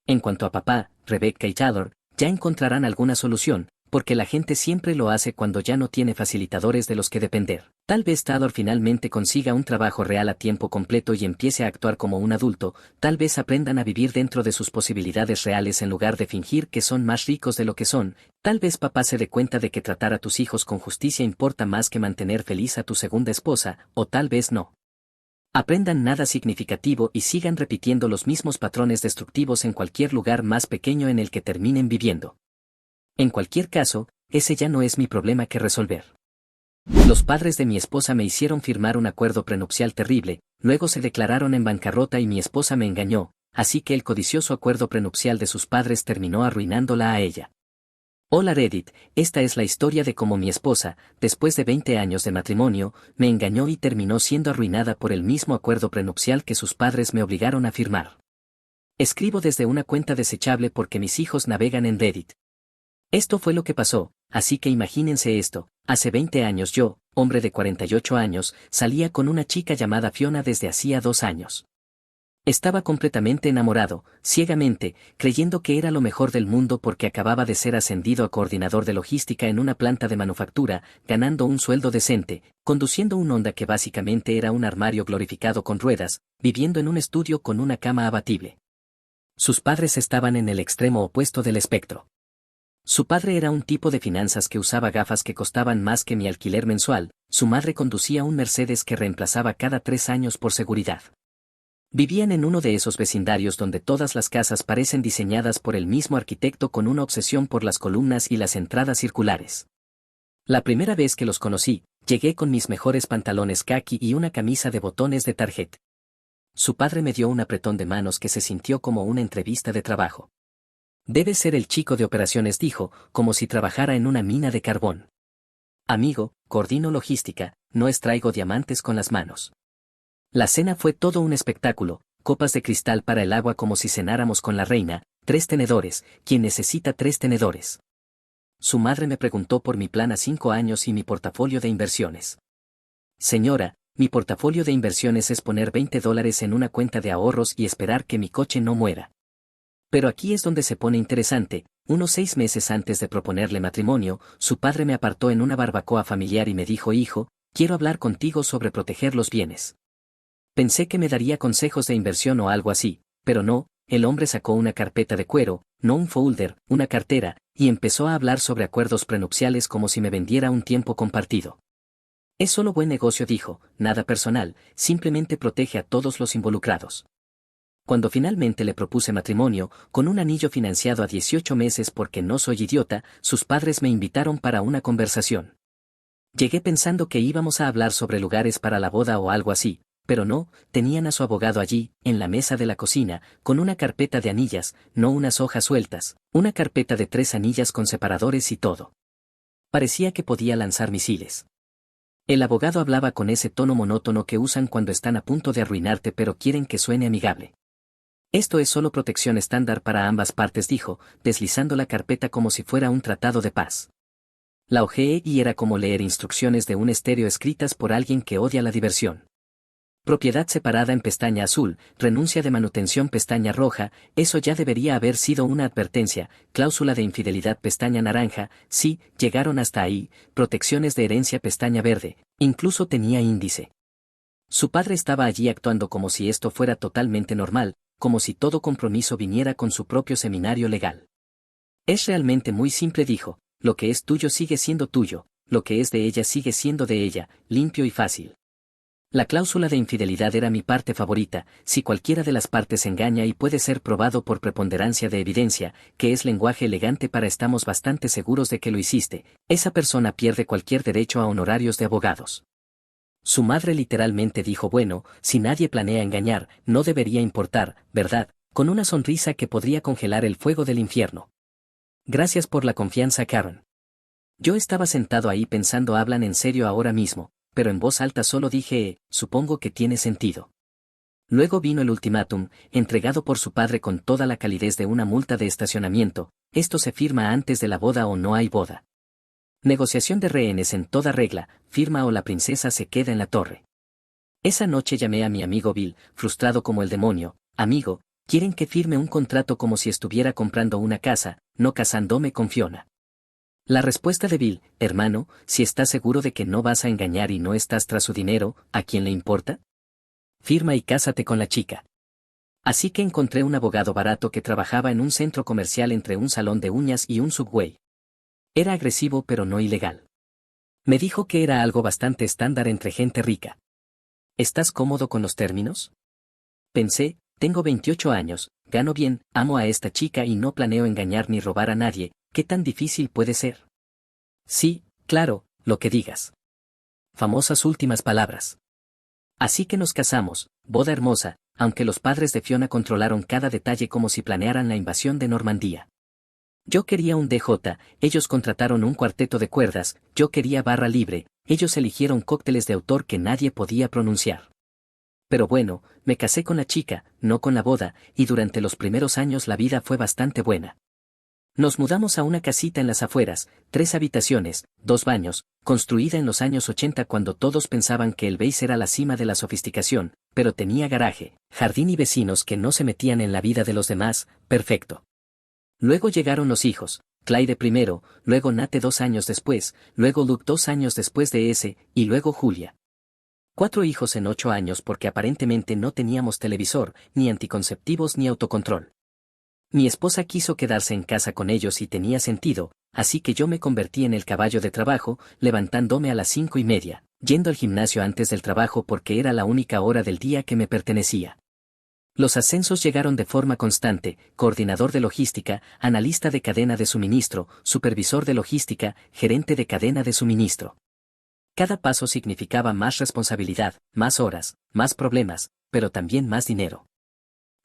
En cuanto a papá, Rebecca y Taylor, ya encontrarán alguna solución, porque la gente siempre lo hace cuando ya no tiene facilitadores de los que depender. Tal vez Taylor finalmente consiga un trabajo real a tiempo completo y empiece a actuar como un adulto, tal vez aprendan a vivir dentro de sus posibilidades reales en lugar de fingir que son más ricos de lo que son, tal vez papá se dé cuenta de que tratar a tus hijos con justicia importa más que mantener feliz a tu segunda esposa, o tal vez no. Aprendan nada significativo y sigan repitiendo los mismos patrones destructivos en cualquier lugar más pequeño en el que terminen viviendo. En cualquier caso, ese ya no es mi problema que resolver. Los padres de mi esposa me hicieron firmar un acuerdo prenupcial terrible, luego se declararon en bancarrota y mi esposa me engañó, así que el codicioso acuerdo prenupcial de sus padres terminó arruinándola a ella. Hola Reddit, esta es la historia de cómo mi esposa, después de 20 años de matrimonio, me engañó y terminó siendo arruinada por el mismo acuerdo prenupcial que sus padres me obligaron a firmar. Escribo desde una cuenta desechable porque mis hijos navegan en Reddit. Esto fue lo que pasó, así que imagínense esto, hace 20 años yo, hombre de 48 años, salía con una chica llamada Fiona desde hacía 2 años. Estaba completamente enamorado, ciegamente, creyendo que era lo mejor del mundo porque acababa de ser ascendido a coordinador de logística en una planta de manufactura, ganando un sueldo decente, conduciendo un Honda que básicamente era un armario glorificado con ruedas, viviendo en un estudio con una cama abatible. Sus padres estaban en el extremo opuesto del espectro. Su padre era un tipo de finanzas que usaba gafas que costaban más que mi alquiler mensual, su madre conducía un Mercedes que reemplazaba cada 3 años por seguridad. Vivían en uno de esos vecindarios donde todas las casas parecen diseñadas por el mismo arquitecto con una obsesión por las columnas y las entradas circulares. La primera vez que los conocí, llegué con mis mejores pantalones caqui y una camisa de botones de Target. Su padre me dio un apretón de manos que se sintió como una entrevista de trabajo. Debe ser el chico de operaciones, dijo, como si trabajara en una mina de carbón. Amigo, coordino logística, no extraigo diamantes con las manos. La cena fue todo un espectáculo, copas de cristal para el agua como si cenáramos con la reina, 3 tenedores, ¿quién necesita 3 tenedores? Su madre me preguntó por mi plan a 5 años y mi portafolio de inversiones. Señora, mi portafolio de inversiones es poner $20 en una cuenta de ahorros y esperar que mi coche no muera. Pero aquí es donde se pone interesante, unos 6 meses antes de proponerle matrimonio, su padre me apartó en una barbacoa familiar y me dijo: hijo, quiero hablar contigo sobre proteger los bienes. Pensé que me daría consejos de inversión o algo así, pero no, el hombre sacó una carpeta de cuero, no un folder, una cartera, y empezó a hablar sobre acuerdos prenupciales como si me vendiera un tiempo compartido. Es solo buen negocio, dijo, nada personal, simplemente protege a todos los involucrados. Cuando finalmente le propuse matrimonio, con un anillo financiado a 18 meses porque no soy idiota, sus padres me invitaron para una conversación. Llegué pensando que íbamos a hablar sobre lugares para la boda o algo así, pero no, tenían a su abogado allí, en la mesa de la cocina, con una carpeta de anillas, no unas hojas sueltas, una carpeta de 3 anillas con separadores y todo. Parecía que podía lanzar misiles. El abogado hablaba con ese tono monótono que usan cuando están a punto de arruinarte pero quieren que suene amigable. Esto es solo protección estándar para ambas partes, dijo, deslizando la carpeta como si fuera un tratado de paz. La hojeé y era como leer instrucciones de un estéreo escritas por alguien que odia la diversión. Propiedad separada en pestaña azul, renuncia de manutención pestaña roja, eso ya debería haber sido una advertencia, cláusula de infidelidad pestaña naranja, sí, llegaron hasta ahí, protecciones de herencia pestaña verde, incluso tenía índice. Su padre estaba allí actuando como si esto fuera totalmente normal, como si todo compromiso viniera con su propio seminario legal. Es realmente muy simple, dijo, lo que es tuyo sigue siendo tuyo, lo que es de ella sigue siendo de ella, limpio y fácil. La cláusula de infidelidad era mi parte favorita, si cualquiera de las partes engaña y puede ser probado por preponderancia de evidencia, que es lenguaje elegante para estamos bastante seguros de que lo hiciste, esa persona pierde cualquier derecho a honorarios de abogados. Su madre literalmente dijo: bueno, si nadie planea engañar, no debería importar, ¿verdad? Con una sonrisa que podría congelar el fuego del infierno. Gracias por la confianza, Karen. Yo estaba sentado ahí pensando, hablan en serio ahora mismo, pero en voz alta solo dije: supongo que tiene sentido. Luego vino el ultimátum, entregado por su padre con toda la calidez de una multa de estacionamiento: esto se firma antes de la boda o no hay boda. Negociación de rehenes en toda regla, firma o la princesa se queda en la torre. Esa noche llamé a mi amigo Bill, frustrado como el demonio: amigo, quieren que firme un contrato como si estuviera comprando una casa, no casándome con Fiona. La respuesta de Bill: hermano, si estás seguro de que no vas a engañar y no estás tras su dinero, ¿a quién le importa? Firma y cásate con la chica. Así que encontré un abogado barato que trabajaba en un centro comercial entre un salón de uñas y un Subway. Era agresivo pero no ilegal. Me dijo que era algo bastante estándar entre gente rica. ¿Estás cómodo con los términos? Pensé, tengo 28 años, gano bien, amo a esta chica y no planeo engañar ni robar a nadie, ¿qué tan difícil puede ser? Sí, claro, lo que digas. Famosas últimas palabras. Así que nos casamos, boda hermosa, aunque los padres de Fiona controlaron cada detalle como si planearan la invasión de Normandía. Yo quería un DJ, ellos contrataron un cuarteto de cuerdas, yo quería barra libre, ellos eligieron cócteles de autor que nadie podía pronunciar. Pero bueno, me casé con la chica, no con la boda, y durante los primeros años la vida fue bastante buena. Nos mudamos a una casita en las afueras, 3 habitaciones, 2 baños, construida en los años 80 cuando todos pensaban que el Base era la cima de la sofisticación, pero tenía garaje, jardín y vecinos que no se metían en la vida de los demás, perfecto. Luego llegaron los hijos, Clyde primero, luego Nate 2 años después, luego Luke 2 años después de ese, y luego Julia. 4 hijos en 8 años porque aparentemente no teníamos televisor, ni anticonceptivos ni autocontrol. Mi esposa quiso quedarse en casa con ellos y tenía sentido, así que yo me convertí en el caballo de trabajo, levantándome a las 5:30, yendo al gimnasio antes del trabajo porque era la única hora del día que me pertenecía. Los ascensos llegaron de forma constante: coordinador de logística, analista de cadena de suministro, supervisor de logística, gerente de cadena de suministro. Cada paso significaba más responsabilidad, más horas, más problemas, pero también más dinero.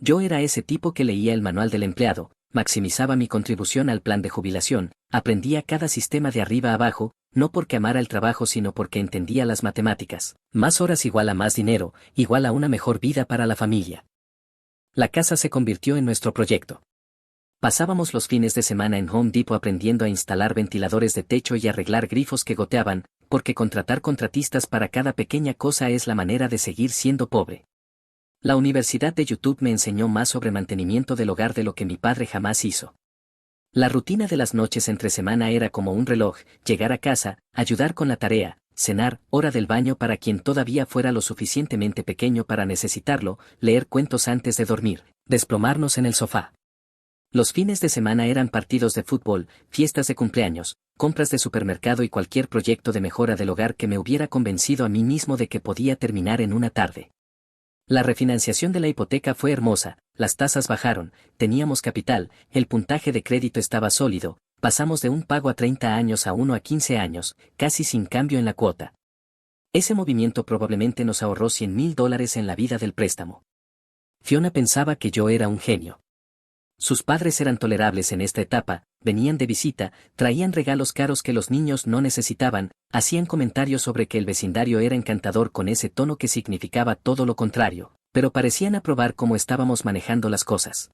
Yo era ese tipo que leía el manual del empleado, maximizaba mi contribución al plan de jubilación, aprendía cada sistema de arriba a abajo, no porque amara el trabajo sino porque entendía las matemáticas. Más horas igual a más dinero, igual a una mejor vida para la familia. La casa se convirtió en nuestro proyecto. Pasábamos los fines de semana en Home Depot aprendiendo a instalar ventiladores de techo y arreglar grifos que goteaban, porque contratar contratistas para cada pequeña cosa es la manera de seguir siendo pobre. La Universidad de YouTube me enseñó más sobre mantenimiento del hogar de lo que mi padre jamás hizo. La rutina de las noches entre semana era como un reloj: llegar a casa, ayudar con la tarea, cenar, hora del baño para quien todavía fuera lo suficientemente pequeño para necesitarlo, leer cuentos antes de dormir, desplomarnos en el sofá. Los fines de semana eran partidos de fútbol, fiestas de cumpleaños, compras de supermercado y cualquier proyecto de mejora del hogar que me hubiera convencido a mí mismo de que podía terminar en una tarde. La refinanciación de la hipoteca fue hermosa, las tasas bajaron, teníamos capital, el puntaje de crédito estaba sólido, pasamos de un pago a 30 años a uno a 15 años, casi sin cambio en la cuota. Ese movimiento probablemente nos ahorró $100,000 en la vida del préstamo. Fiona pensaba que yo era un genio. Sus padres eran tolerables en esta etapa, venían de visita, traían regalos caros que los niños no necesitaban, hacían comentarios sobre que el vecindario era encantador con ese tono que significaba todo lo contrario, pero parecían aprobar cómo estábamos manejando las cosas.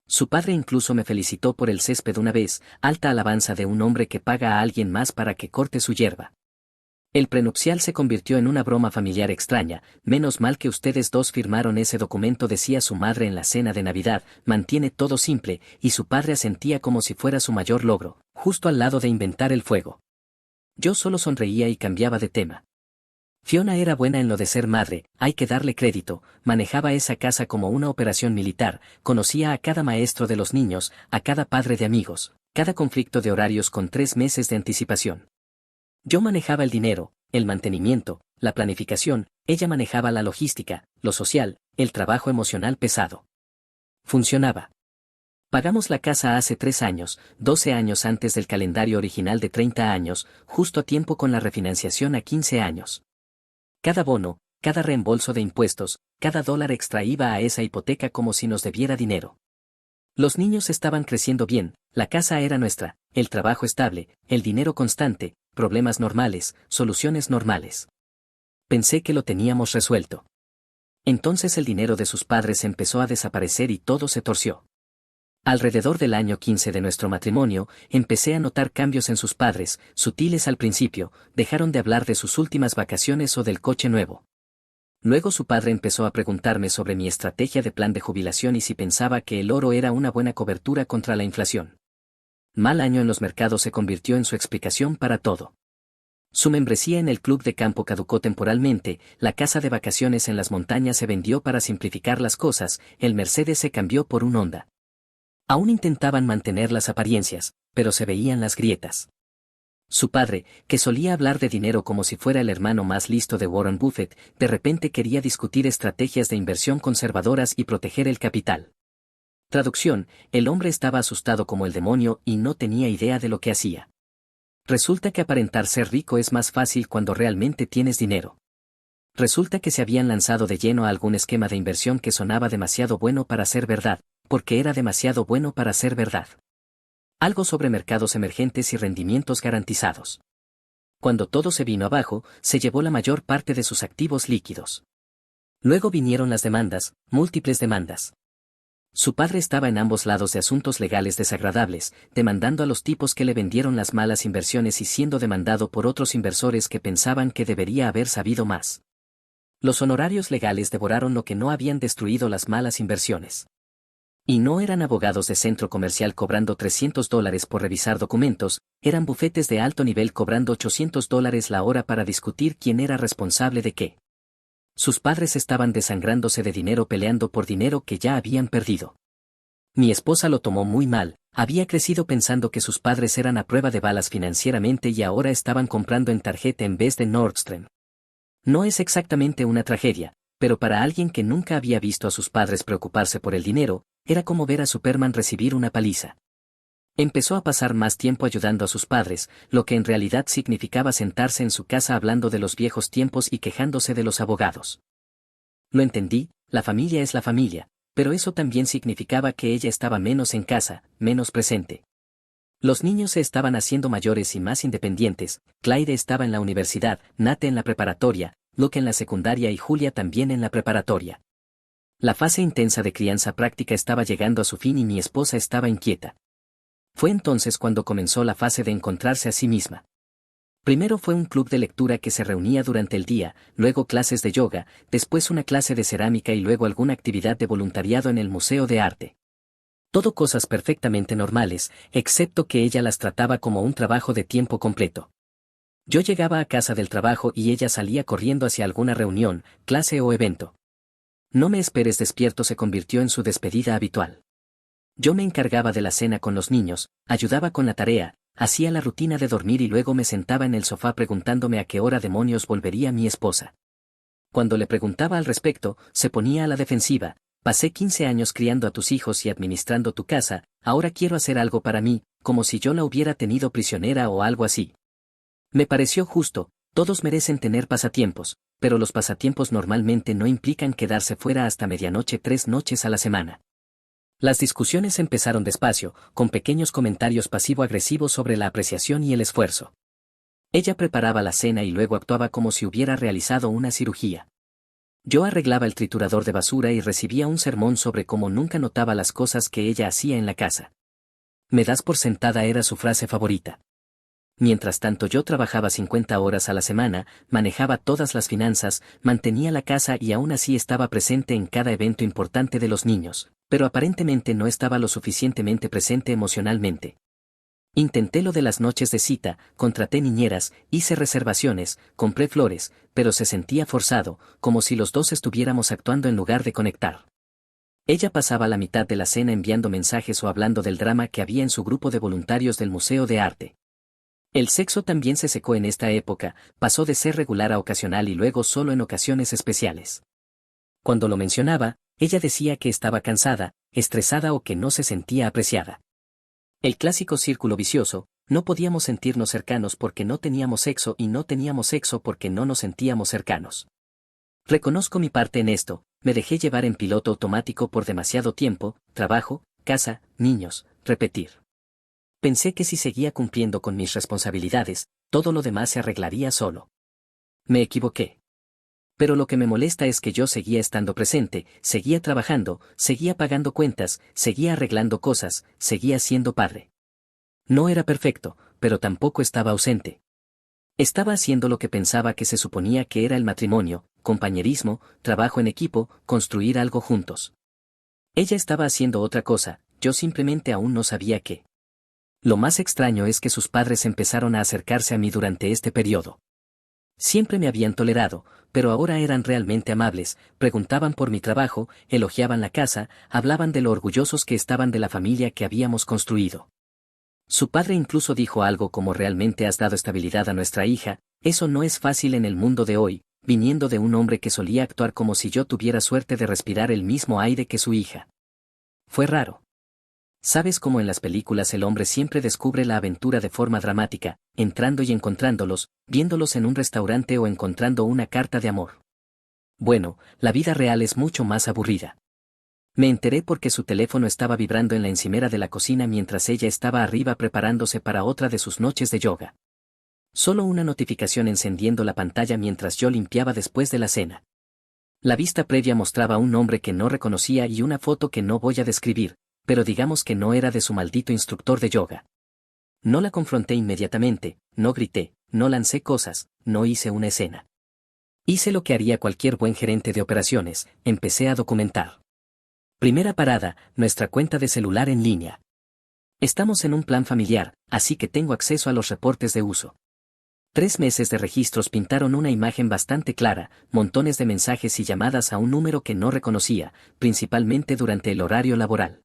Su padre incluso me felicitó por el césped una vez: alta alabanza de un hombre que paga a alguien más para que corte su hierba. El prenupcial se convirtió en una broma familiar extraña: menos mal que ustedes dos firmaron ese documento, decía su madre en la cena de Navidad, mantiene todo simple, y su padre asentía como si fuera su mayor logro, justo al lado de inventar el fuego. Yo solo sonreía y cambiaba de tema. Fiona era buena en lo de ser madre, hay que darle crédito, manejaba esa casa como una operación militar, conocía a cada maestro de los niños, a cada padre de amigos, cada conflicto de horarios con 3 meses de anticipación. Yo manejaba el dinero, el mantenimiento, la planificación, ella manejaba la logística, lo social, el trabajo emocional pesado. Funcionaba. Pagamos la casa hace 3 años, 12 años antes del calendario original de 30 años, justo a tiempo con la refinanciación a 15 años. Cada bono, cada reembolso de impuestos, cada dólar extra iba a esa hipoteca como si nos debiera dinero. Los niños estaban creciendo bien, la casa era nuestra, el trabajo estable, el dinero constante, problemas normales, soluciones normales. Pensé que lo teníamos resuelto. Entonces el dinero de sus padres empezó a desaparecer y todo se torció. Alrededor del año 15 de nuestro matrimonio, empecé a notar cambios en sus padres, sutiles al principio, dejaron de hablar de sus últimas vacaciones o del coche nuevo. Luego su padre empezó a preguntarme sobre mi estrategia de plan de jubilación y si pensaba que el oro era una buena cobertura contra la inflación. Mal año en los mercados se convirtió en su explicación para todo. Su membresía en el club de campo caducó temporalmente, la casa de vacaciones en las montañas se vendió para simplificar las cosas, el Mercedes se cambió por un Honda. Aún intentaban mantener las apariencias, pero se veían las grietas. Su padre, que solía hablar de dinero como si fuera el hermano más listo de Warren Buffett, de repente quería discutir estrategias de inversión conservadoras y proteger el capital. Traducción, el hombre estaba asustado como el demonio y no tenía idea de lo que hacía. Resulta que aparentar ser rico es más fácil cuando realmente tienes dinero. Resulta que se habían lanzado de lleno a algún esquema de inversión que sonaba demasiado bueno para ser verdad, porque era demasiado bueno para ser verdad. Algo sobre mercados emergentes y rendimientos garantizados. Cuando todo se vino abajo, se llevó la mayor parte de sus activos líquidos. Luego vinieron las demandas, múltiples demandas. Su padre estaba en ambos lados de asuntos legales desagradables, demandando a los tipos que le vendieron las malas inversiones y siendo demandado por otros inversores que pensaban que debería haber sabido más. Los honorarios legales devoraron lo que no habían destruido las malas inversiones. Y no eran abogados de centro comercial cobrando $300 por revisar documentos, eran bufetes de alto nivel cobrando $800 la hora para discutir quién era responsable de qué. Sus padres estaban desangrándose de dinero peleando por dinero que ya habían perdido. Mi esposa lo tomó muy mal, había crecido pensando que sus padres eran a prueba de balas financieramente y ahora estaban comprando en tarjeta en vez de Nordstrom. No es exactamente una tragedia, pero para alguien que nunca había visto a sus padres preocuparse por el dinero, era como ver a Superman recibir una paliza. Empezó a pasar más tiempo ayudando a sus padres, lo que en realidad significaba sentarse en su casa hablando de los viejos tiempos y quejándose de los abogados. Lo entendí, la familia es la familia, pero eso también significaba que ella estaba menos en casa, menos presente. Los niños se estaban haciendo mayores y más independientes, Clyde estaba en la universidad, Nate en la preparatoria, Luke en la secundaria y Julia también en la preparatoria. La fase intensa de crianza práctica estaba llegando a su fin y mi esposa estaba inquieta. Fue entonces cuando comenzó la fase de encontrarse a sí misma. Primero fue un club de lectura que se reunía durante el día, luego clases de yoga, después una clase de cerámica y luego alguna actividad de voluntariado en el Museo de Arte. Todo cosas perfectamente normales, excepto que ella las trataba como un trabajo de tiempo completo. Yo llegaba a casa del trabajo y ella salía corriendo hacia alguna reunión, clase o evento. No me esperes despierto se convirtió en su despedida habitual. Yo me encargaba de la cena con los niños, ayudaba con la tarea, hacía la rutina de dormir y luego me sentaba en el sofá preguntándome a qué hora demonios volvería mi esposa. Cuando le preguntaba al respecto, se ponía a la defensiva, pasé 15 años criando a tus hijos y administrando tu casa, ahora quiero hacer algo para mí, como si yo la hubiera tenido prisionera o algo así. Me pareció justo, todos merecen tener pasatiempos, pero los pasatiempos normalmente no implican quedarse fuera hasta medianoche 3 noches a la semana. Las discusiones empezaron despacio, con pequeños comentarios pasivo-agresivos sobre la apreciación y el esfuerzo. Ella preparaba la cena y luego actuaba como si hubiera realizado una cirugía. Yo arreglaba el triturador de basura y recibía un sermón sobre cómo nunca notaba las cosas que ella hacía en la casa. Me das por sentada era su frase favorita. Mientras tanto yo trabajaba 50 horas a la semana, manejaba todas las finanzas, mantenía la casa y aún así estaba presente en cada evento importante de los niños, pero aparentemente no estaba lo suficientemente presente emocionalmente. Intenté lo de las noches de cita, contraté niñeras, hice reservaciones, compré flores, pero se sentía forzado, como si los dos estuviéramos actuando en lugar de conectar. Ella pasaba la mitad de la cena enviando mensajes o hablando del drama que había en su grupo de voluntarios del Museo de Arte. El sexo también se secó en esta época, pasó de ser regular a ocasional y luego solo en ocasiones especiales. Cuando lo mencionaba, ella decía que estaba cansada, estresada o que no se sentía apreciada. El clásico círculo vicioso, no podíamos sentirnos cercanos porque no teníamos sexo y no teníamos sexo porque no nos sentíamos cercanos. Reconozco mi parte en esto, me dejé llevar en piloto automático por demasiado tiempo, trabajo, casa, niños, repetir. Pensé que si seguía cumpliendo con mis responsabilidades, todo lo demás se arreglaría solo. Me equivoqué. Pero lo que me molesta es que yo seguía estando presente, seguía trabajando, seguía pagando cuentas, seguía arreglando cosas, seguía siendo padre. No era perfecto, pero tampoco estaba ausente. Estaba haciendo lo que pensaba que se suponía que era el matrimonio, compañerismo, trabajo en equipo, construir algo juntos. Ella estaba haciendo otra cosa, yo simplemente aún no sabía qué. Lo más extraño es que sus padres empezaron a acercarse a mí durante este periodo. Siempre me habían tolerado, pero ahora eran realmente amables, preguntaban por mi trabajo, elogiaban la casa, hablaban de lo orgullosos que estaban de la familia que habíamos construido. Su padre incluso dijo algo como realmente has dado estabilidad a nuestra hija, eso no es fácil en el mundo de hoy, viniendo de un hombre que solía actuar como si yo tuviera suerte de respirar el mismo aire que su hija. Fue raro. ¿Sabes cómo en las películas el hombre siempre descubre la aventura de forma dramática, entrando y encontrándolos, viéndolos en un restaurante o encontrando una carta de amor? Bueno, la vida real es mucho más aburrida. Me enteré porque su teléfono estaba vibrando en la encimera de la cocina mientras ella estaba arriba preparándose para otra de sus noches de yoga. Solo una notificación encendiendo la pantalla mientras yo limpiaba después de la cena. La vista previa mostraba un nombre que no reconocía y una foto que no voy a describir, pero digamos que no era de su maldito instructor de yoga. No la confronté inmediatamente, no grité, no lancé cosas, no hice una escena. Hice lo que haría cualquier buen gerente de operaciones, empecé a documentar. Primera parada, nuestra cuenta de celular en línea. Estamos en un plan familiar, así que tengo acceso a los reportes de uso. 3 meses de registros pintaron una imagen bastante clara, montones de mensajes y llamadas a un número que no reconocía, principalmente durante el horario laboral.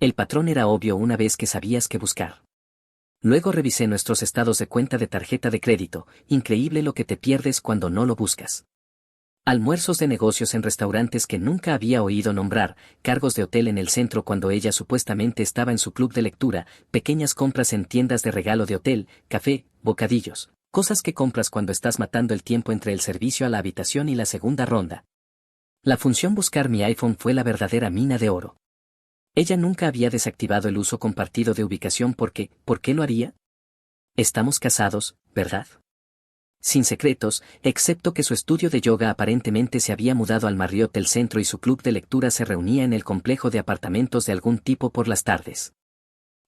El patrón era obvio una vez que sabías qué buscar. Luego revisé nuestros estados de cuenta de tarjeta de crédito, increíble lo que te pierdes cuando no lo buscas. Almuerzos de negocios en restaurantes que nunca había oído nombrar, cargos de hotel en el centro cuando ella supuestamente estaba en su club de lectura, pequeñas compras en tiendas de regalo de hotel, café, bocadillos, cosas que compras cuando estás matando el tiempo entre el servicio a la habitación y la segunda ronda. La función buscar mi iPhone fue la verdadera mina de oro. Ella nunca había desactivado el uso compartido de ubicación porque, ¿por qué lo haría? Estamos casados, ¿verdad? Sin secretos, excepto que su estudio de yoga aparentemente se había mudado al Marriott del centro y su club de lectura se reunía en el complejo de apartamentos de algún tipo por las tardes.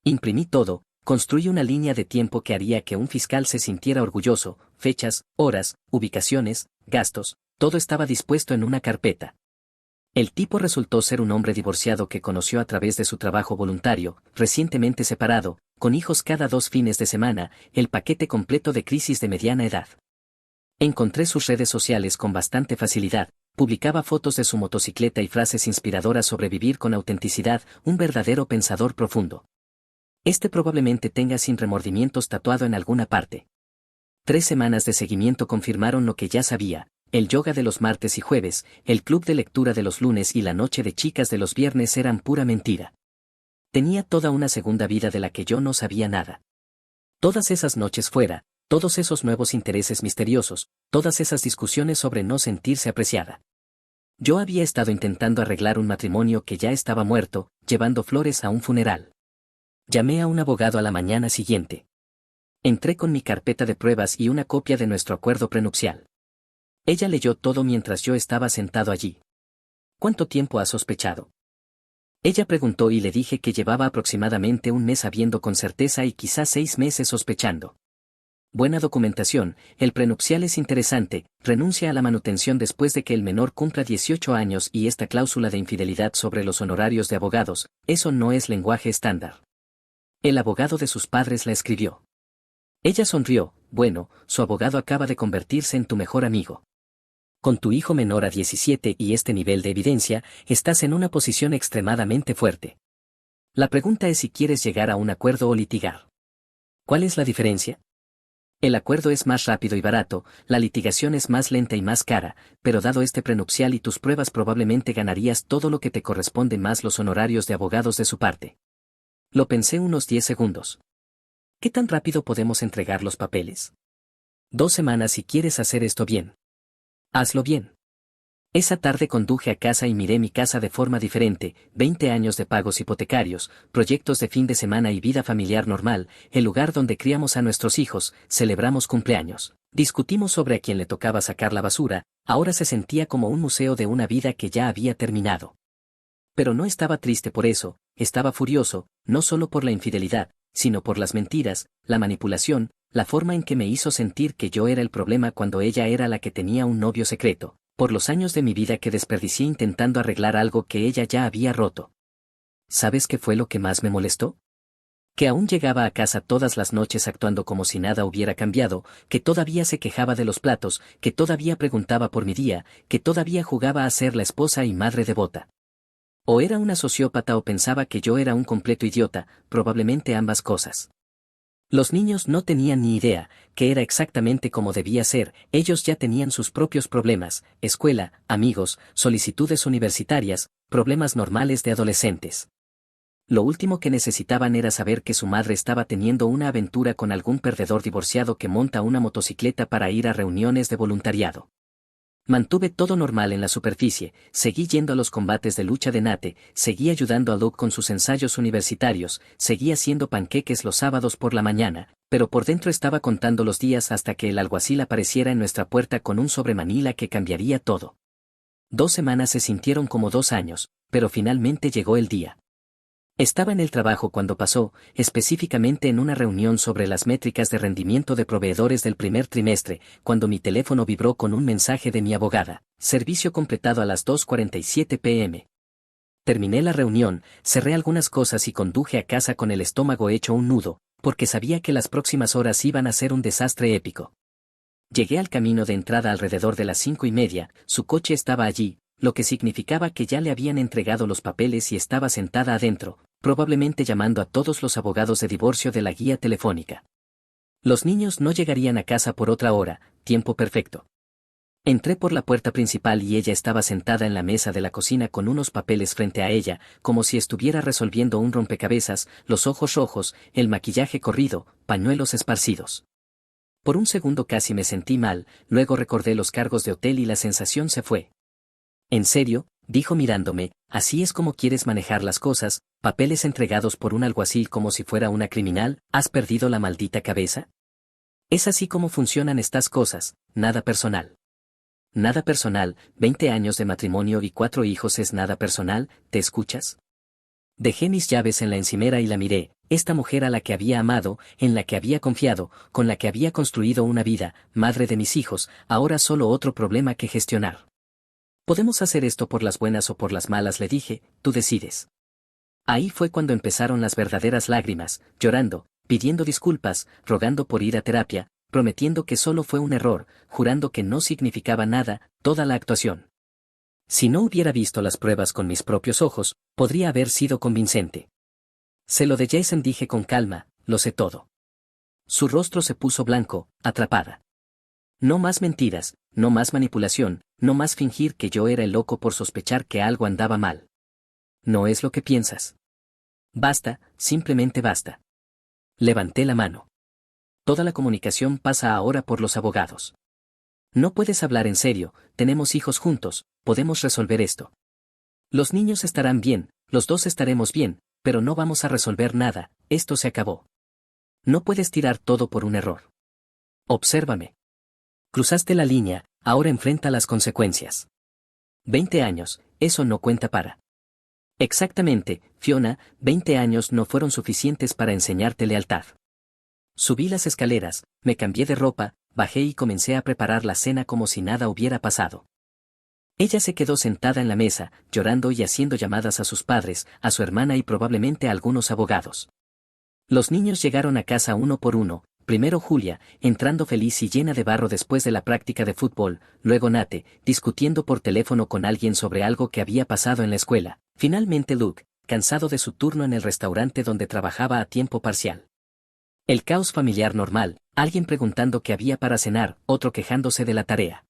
Imprimí todo, construí una línea de tiempo que haría que un fiscal se sintiera orgulloso, fechas, horas, ubicaciones, gastos, todo estaba dispuesto en una carpeta. El tipo resultó ser un hombre divorciado que conoció a través de su trabajo voluntario, recientemente separado, con hijos cada 2 fines de semana, el paquete completo de crisis de mediana edad. Encontré sus redes sociales con bastante facilidad, publicaba fotos de su motocicleta y frases inspiradoras sobre vivir con autenticidad, un verdadero pensador profundo. Este probablemente tenga sin remordimientos tatuado en alguna parte. 3 semanas de seguimiento confirmaron lo que ya sabía, el yoga de los martes y jueves, el club de lectura de los lunes y la noche de chicas de los viernes eran pura mentira. Tenía toda una segunda vida de la que yo no sabía nada. Todas esas noches fuera, todos esos nuevos intereses misteriosos, todas esas discusiones sobre no sentirse apreciada. Yo había estado intentando arreglar un matrimonio que ya estaba muerto, llevando flores a un funeral. Llamé a un abogado a la mañana siguiente. Entré con mi carpeta de pruebas y una copia de nuestro acuerdo prenupcial. Ella leyó todo mientras yo estaba sentado allí. ¿Cuánto tiempo has sospechado? Ella preguntó y le dije que llevaba aproximadamente un mes sabiendo con certeza y quizás 6 meses sospechando. Buena documentación, el prenupcial es interesante, renuncia a la manutención después de que el menor cumpla 18 años y esta cláusula de infidelidad sobre los honorarios de abogados, eso no es lenguaje estándar. El abogado de sus padres la escribió. Ella sonrió, bueno, su abogado acaba de convertirse en tu mejor amigo. Con tu hijo menor a 17 y este nivel de evidencia, estás en una posición extremadamente fuerte. La pregunta es si quieres llegar a un acuerdo o litigar. ¿Cuál es la diferencia? El acuerdo es más rápido y barato, la litigación es más lenta y más cara, pero dado este prenupcial y tus pruebas probablemente ganarías todo lo que te corresponde más los honorarios de abogados de su parte. Lo pensé unos 10 segundos. ¿Qué tan rápido podemos entregar los papeles? 2 semanas si quieres hacer esto bien. Hazlo bien. Esa tarde conduje a casa y miré mi casa de forma diferente, 20 años de pagos hipotecarios, proyectos de fin de semana y vida familiar normal, el lugar donde criamos a nuestros hijos, celebramos cumpleaños, discutimos sobre a quién le tocaba sacar la basura, Ahora se sentía como un museo de una vida que ya había terminado. Pero no estaba triste por eso, estaba furioso, no solo por la infidelidad, sino por las mentiras, la manipulación, la forma en que me hizo sentir que yo era el problema cuando ella era la que tenía un novio secreto, por los años de mi vida que desperdicié intentando arreglar algo que ella ya había roto. ¿Sabes qué fue lo que más me molestó? Que aún llegaba a casa todas las noches actuando como si nada hubiera cambiado, que todavía se quejaba de los platos, que todavía preguntaba por mi día, que todavía jugaba a ser la esposa y madre devota. O era una sociópata o pensaba que yo era un completo idiota, probablemente ambas cosas. Los niños no tenían ni idea, que era exactamente como debía ser, ellos ya tenían sus propios problemas, escuela, amigos, solicitudes universitarias, problemas normales de adolescentes. Lo último que necesitaban era saber que su madre estaba teniendo una aventura con algún perdedor divorciado que monta una motocicleta para ir a reuniones de voluntariado. Mantuve todo normal en la superficie, seguí yendo a los combates de lucha de Nate, seguí ayudando a Luke con sus ensayos universitarios, seguí haciendo panqueques los sábados por la mañana, pero por dentro estaba contando los días hasta que el alguacil apareciera en nuestra puerta con un sobre Manila que cambiaría todo. 2 semanas se sintieron como 2 años, pero finalmente llegó el día. Estaba en el trabajo cuando pasó, específicamente en una reunión sobre las métricas de rendimiento de proveedores del primer trimestre, cuando mi teléfono vibró con un mensaje de mi abogada, servicio completado a las 2:47 p.m. Terminé la reunión, cerré algunas cosas y conduje a casa con el estómago hecho un nudo, porque sabía que las próximas horas iban a ser un desastre épico. Llegué al camino de entrada alrededor de las 5:30, su coche estaba allí, lo que significaba que ya le habían entregado los papeles y estaba sentada adentro, probablemente llamando a todos los abogados de divorcio de la guía telefónica. Los niños no llegarían a casa por otra hora, tiempo perfecto. Entré por la puerta principal y ella estaba sentada en la mesa de la cocina con unos papeles frente a ella, como si estuviera resolviendo un rompecabezas, los ojos rojos, el maquillaje corrido, pañuelos esparcidos. Por un segundo casi me sentí mal, luego recordé los cargos de hotel y la sensación se fue. ¿En serio?, dijo mirándome, ¿así es como quieres manejar las cosas, papeles entregados por un alguacil como si fuera una criminal? ¿Has perdido la maldita cabeza? Es así como funcionan estas cosas, nada personal. Nada personal, 20 años de matrimonio y 4 hijos es nada personal, ¿te escuchas? Dejé mis llaves en la encimera y la miré, esta mujer a la que había amado, en la que había confiado, con la que había construido una vida, madre de mis hijos, ahora solo otro problema que gestionar. Podemos hacer esto por las buenas o por las malas, le dije, tú decides. Ahí fue cuando empezaron las verdaderas lágrimas, llorando, pidiendo disculpas, rogando por ir a terapia, prometiendo que solo fue un error, jurando que no significaba nada, toda la actuación. Si no hubiera visto las pruebas con mis propios ojos, podría haber sido convincente. Se lo de Jason, dije con calma, lo sé todo. Su rostro se puso blanco, atrapada. No más mentiras, no más manipulación, no más fingir que yo era el loco por sospechar que algo andaba mal. ¿No es lo que piensas? Basta, simplemente basta. Levanté la mano. Toda la comunicación pasa ahora por los abogados. No puedes hablar en serio, tenemos hijos juntos, podemos resolver esto. Los niños estarán bien, los dos estaremos bien, pero no vamos a resolver nada, esto se acabó. No puedes tirar todo por un error. Obsérvame. Cruzaste la línea, ahora enfrenta las consecuencias. 20 años, eso no cuenta para. Exactamente, Fiona, 20 años no fueron suficientes para enseñarte lealtad. Subí las escaleras, me cambié de ropa, bajé y comencé a preparar la cena como si nada hubiera pasado. Ella se quedó sentada en la mesa, llorando y haciendo llamadas a sus padres, a su hermana y probablemente a algunos abogados. Los niños llegaron a casa uno por uno, primero Julia, entrando feliz y llena de barro después de la práctica de fútbol, luego Nate, discutiendo por teléfono con alguien sobre algo que había pasado en la escuela, finalmente Luke, cansado de su turno en el restaurante donde trabajaba a tiempo parcial. El caos familiar normal, alguien preguntando qué había para cenar, otro quejándose de la tarea.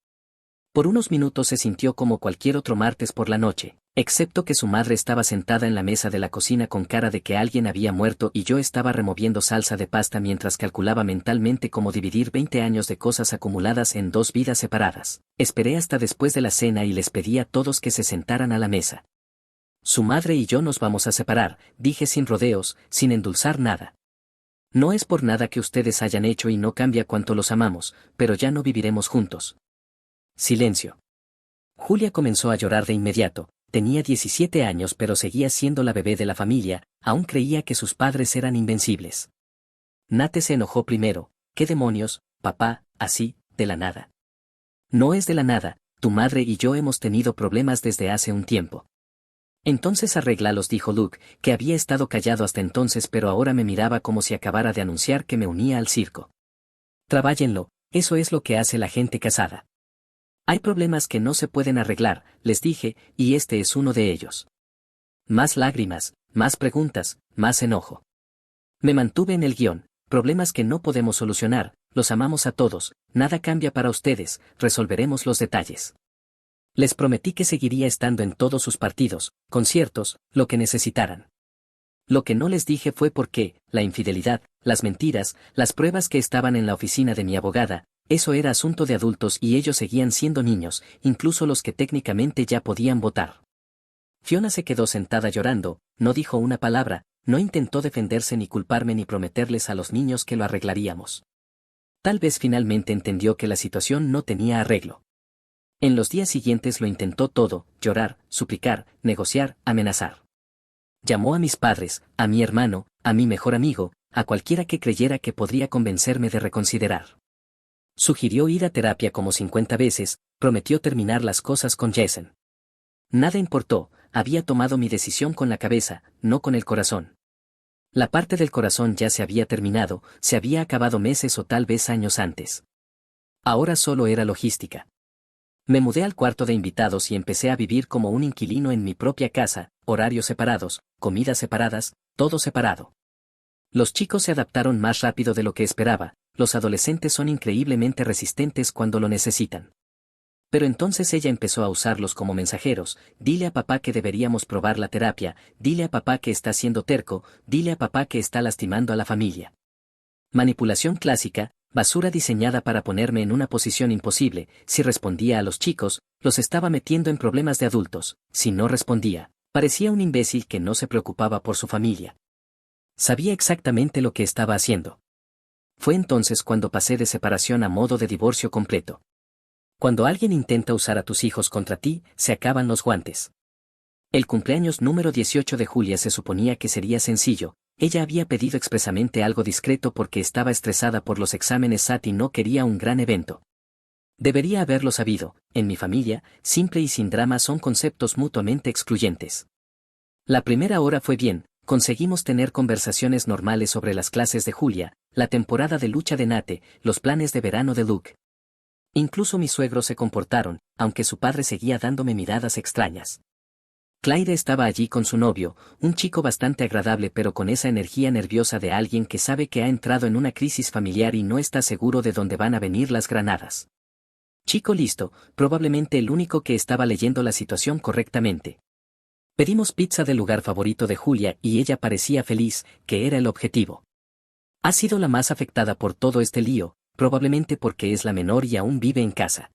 Por unos minutos se sintió como cualquier otro martes por la noche, excepto que su madre estaba sentada en la mesa de la cocina con cara de que alguien había muerto y yo estaba removiendo salsa de pasta mientras calculaba mentalmente cómo dividir 20 años de cosas acumuladas en 2 vidas separadas. Esperé hasta después de la cena y les pedí a todos que se sentaran a la mesa. Su madre y yo nos vamos a separar, dije sin rodeos, sin endulzar nada. No es por nada que ustedes hayan hecho y no cambia cuánto los amamos, pero ya no viviremos juntos. Silencio. Julia comenzó a llorar de inmediato. Tenía 17 años pero seguía siendo la bebé de la familia, aún creía que sus padres eran invencibles. Nate se enojó primero. ¿Qué demonios, papá, así, de la nada? No es de la nada, tu madre y yo hemos tenido problemas desde hace un tiempo. Entonces arréglalos, dijo Luke, que había estado callado hasta entonces pero ahora me miraba como si acabara de anunciar que me unía al circo. Trabáyenlo, eso es lo que hace la gente casada. Hay problemas que no se pueden arreglar, les dije, y este es uno de ellos. Más lágrimas, más preguntas, más enojo. Me mantuve en el guión, problemas que no podemos solucionar, los amamos a todos, nada cambia para ustedes, resolveremos los detalles. Les prometí que seguiría estando en todos sus partidos, conciertos, lo que necesitaran. Lo que no les dije fue por qué, la infidelidad, las mentiras, las pruebas que estaban en la oficina de mi abogada, eso era asunto de adultos y ellos seguían siendo niños, incluso los que técnicamente ya podían votar. Fiona se quedó sentada llorando, no dijo una palabra, no intentó defenderse ni culparme ni prometerles a los niños que lo arreglaríamos. Tal vez finalmente entendió que la situación no tenía arreglo. En los días siguientes lo intentó todo, llorar, suplicar, negociar, amenazar. Llamó a mis padres, a mi hermano, a mi mejor amigo, a cualquiera que creyera que podría convencerme de reconsiderar. Sugirió ir a terapia como 50 veces, prometió terminar las cosas con Jason. Nada importó, había tomado mi decisión con la cabeza, no con el corazón. La parte del corazón ya se había terminado, se había acabado meses o tal vez años antes. Ahora solo era logística. Me mudé al cuarto de invitados y empecé a vivir como un inquilino en mi propia casa, horarios separados, comidas separadas, todo separado. Los chicos se adaptaron más rápido de lo que esperaba, los adolescentes son increíblemente resistentes cuando lo necesitan. Pero entonces ella empezó a usarlos como mensajeros, dile a papá que deberíamos probar la terapia, dile a papá que está siendo terco, dile a papá que está lastimando a la familia. Manipulación clásica, basura diseñada para ponerme en una posición imposible, si respondía a los chicos, los estaba metiendo en problemas de adultos, si no respondía, parecía un imbécil que no se preocupaba por su familia. Sabía exactamente lo que estaba haciendo. Fue entonces cuando pasé de separación a modo de divorcio completo. Cuando alguien intenta usar a tus hijos contra ti, se acaban los guantes. El cumpleaños número 18 de Julia se suponía que sería sencillo, ella había pedido expresamente algo discreto porque estaba estresada por los exámenes SAT y no quería un gran evento. Debería haberlo sabido, en mi familia, simple y sin drama son conceptos mutuamente excluyentes. La primera hora fue bien, conseguimos tener conversaciones normales sobre las clases de Julia, la temporada de lucha de Nate, los planes de verano de Luke. Incluso mis suegros se comportaron, aunque su padre seguía dándome miradas extrañas. Claire estaba allí con su novio, un chico bastante agradable pero con esa energía nerviosa de alguien que sabe que ha entrado en una crisis familiar y no está seguro de dónde van a venir las granadas. Chico listo, probablemente el único que estaba leyendo la situación correctamente. Pedimos pizza del lugar favorito de Julia y ella parecía feliz, que era el objetivo. Ha sido la más afectada por todo este lío, probablemente porque es la menor y aún vive en casa.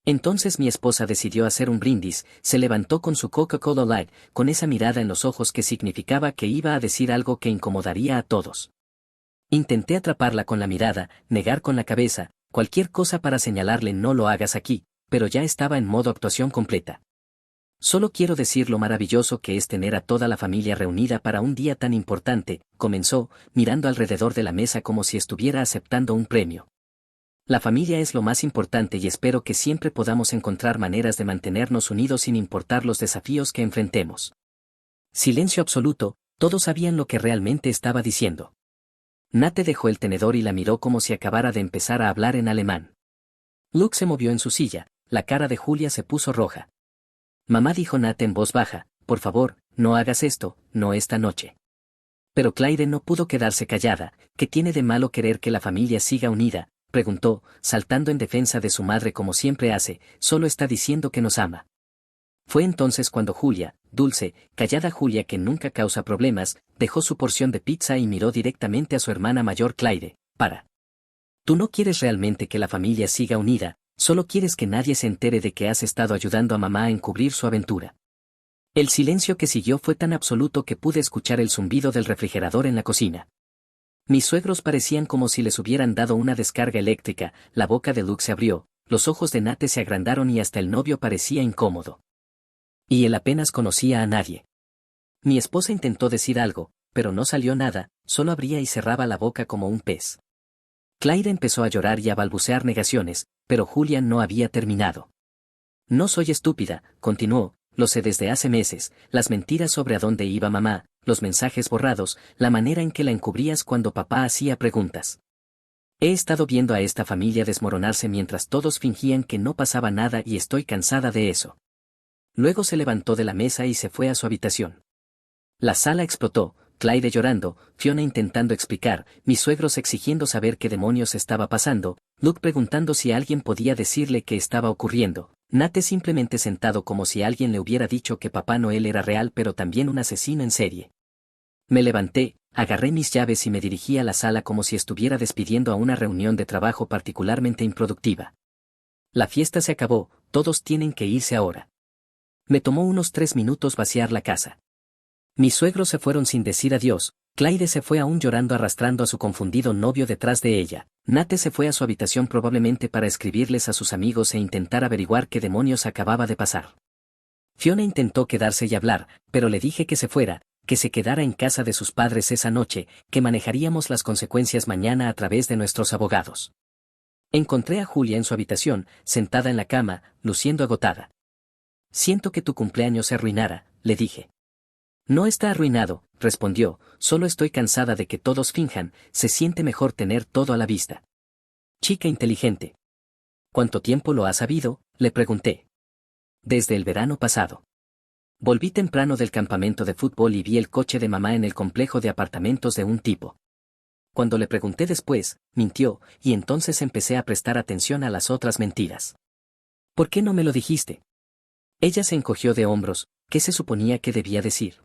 Entonces mi esposa decidió hacer un brindis, se levantó con su Coca-Cola Light, con esa mirada en los ojos que significaba que iba a decir algo que incomodaría a todos. Intenté atraparla con la mirada, negar con la cabeza, cualquier cosa para señalarle no lo hagas aquí, pero ya estaba en modo actuación completa. Solo quiero decir lo maravilloso que es tener a toda la familia reunida para un día tan importante, comenzó, mirando alrededor de la mesa como si estuviera aceptando un premio. La familia es lo más importante y espero que siempre podamos encontrar maneras de mantenernos unidos sin importar los desafíos que enfrentemos. Silencio absoluto, todos sabían lo que realmente estaba diciendo. Nate dejó el tenedor y la miró como si acabara de empezar a hablar en alemán. Luke se movió en su silla, la cara de Julia se puso roja. Mamá, dijo Nate en voz baja, por favor, no hagas esto, no esta noche. Pero Claire no pudo quedarse callada. ¿Qué tiene de malo querer que la familia siga unida?, preguntó, saltando en defensa de su madre como siempre hace, solo está diciendo que nos ama. Fue entonces cuando Julia, dulce, callada Julia que nunca causa problemas, dejó su porción de pizza y miró directamente a su hermana mayor Claire, para. Tú no quieres realmente que la familia siga unida, solo quieres que nadie se entere de que has estado ayudando a mamá a encubrir su aventura. El silencio que siguió fue tan absoluto que pude escuchar el zumbido del refrigerador en la cocina. Mis suegros parecían como si les hubieran dado una descarga eléctrica, la boca de Luke se abrió, los ojos de Nate se agrandaron y hasta el novio parecía incómodo. Y él apenas conocía a nadie. Mi esposa intentó decir algo, pero no salió nada, solo abría y cerraba la boca como un pez. Clyde empezó a llorar y a balbucear negaciones, pero Julian no había terminado. No soy estúpida, continuó, lo sé desde hace meses, las mentiras sobre a dónde iba mamá, los mensajes borrados, la manera en que la encubrías cuando papá hacía preguntas. He estado viendo a esta familia desmoronarse mientras todos fingían que no pasaba nada y estoy cansada de eso. Luego se levantó de la mesa y se fue a su habitación. La sala explotó, Clyde llorando, Fiona intentando explicar, mis suegros exigiendo saber qué demonios estaba pasando, Luke preguntando si alguien podía decirle qué estaba ocurriendo, Nate simplemente sentado como si alguien le hubiera dicho que Papá Noel era real pero también un asesino en serie. Me levanté, agarré mis llaves y me dirigí a la sala como si estuviera despidiendo a una reunión de trabajo particularmente improductiva. La fiesta se acabó, todos tienen que irse ahora. Me tomó unos 3 minutos vaciar la casa. Mis suegros se fueron sin decir adiós, Clyde se fue aún llorando arrastrando a su confundido novio detrás de ella, Nate se fue a su habitación probablemente para escribirles a sus amigos e intentar averiguar qué demonios acababa de pasar. Fiona intentó quedarse y hablar, pero le dije que se fuera, que se quedara en casa de sus padres esa noche, que manejaríamos las consecuencias mañana a través de nuestros abogados. Encontré a Julia en su habitación, sentada en la cama, luciendo agotada. Siento que tu cumpleaños se arruinara, le dije. No está arruinado, respondió, solo estoy cansada de que todos finjan, se siente mejor tener todo a la vista. Chica inteligente. ¿Cuánto tiempo lo has sabido?, le pregunté. Desde el verano pasado. Volví temprano del campamento de fútbol y vi el coche de mamá en el complejo de apartamentos de un tipo. Cuando le pregunté después, mintió, y entonces empecé a prestar atención a las otras mentiras. ¿Por qué no me lo dijiste? Ella se encogió de hombros, ¿qué se suponía que debía decir?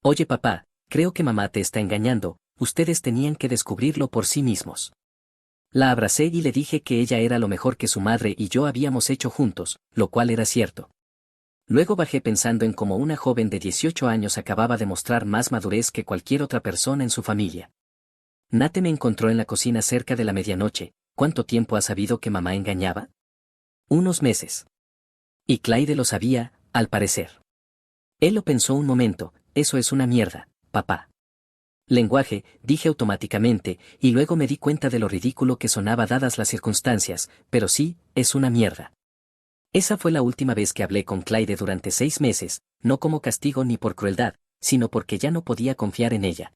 Oye papá, creo que mamá te está engañando, ustedes tenían que descubrirlo por sí mismos. La abracé y le dije que ella era lo mejor que su madre y yo habíamos hecho juntos, lo cual era cierto. Luego bajé pensando en cómo una joven de 18 años acababa de mostrar más madurez que cualquier otra persona en su familia. Nate me encontró en la cocina cerca de la medianoche. ¿Cuánto tiempo has sabido que mamá engañaba? Unos meses. Y Clyde lo sabía, al parecer. Él lo pensó un momento, eso es una mierda, papá. Lenguaje, dije automáticamente, y luego me di cuenta de lo ridículo que sonaba dadas las circunstancias, pero sí, es una mierda. Esa fue la última vez que hablé con Clyde durante 6 meses, no como castigo ni por crueldad, sino porque ya no podía confiar en ella.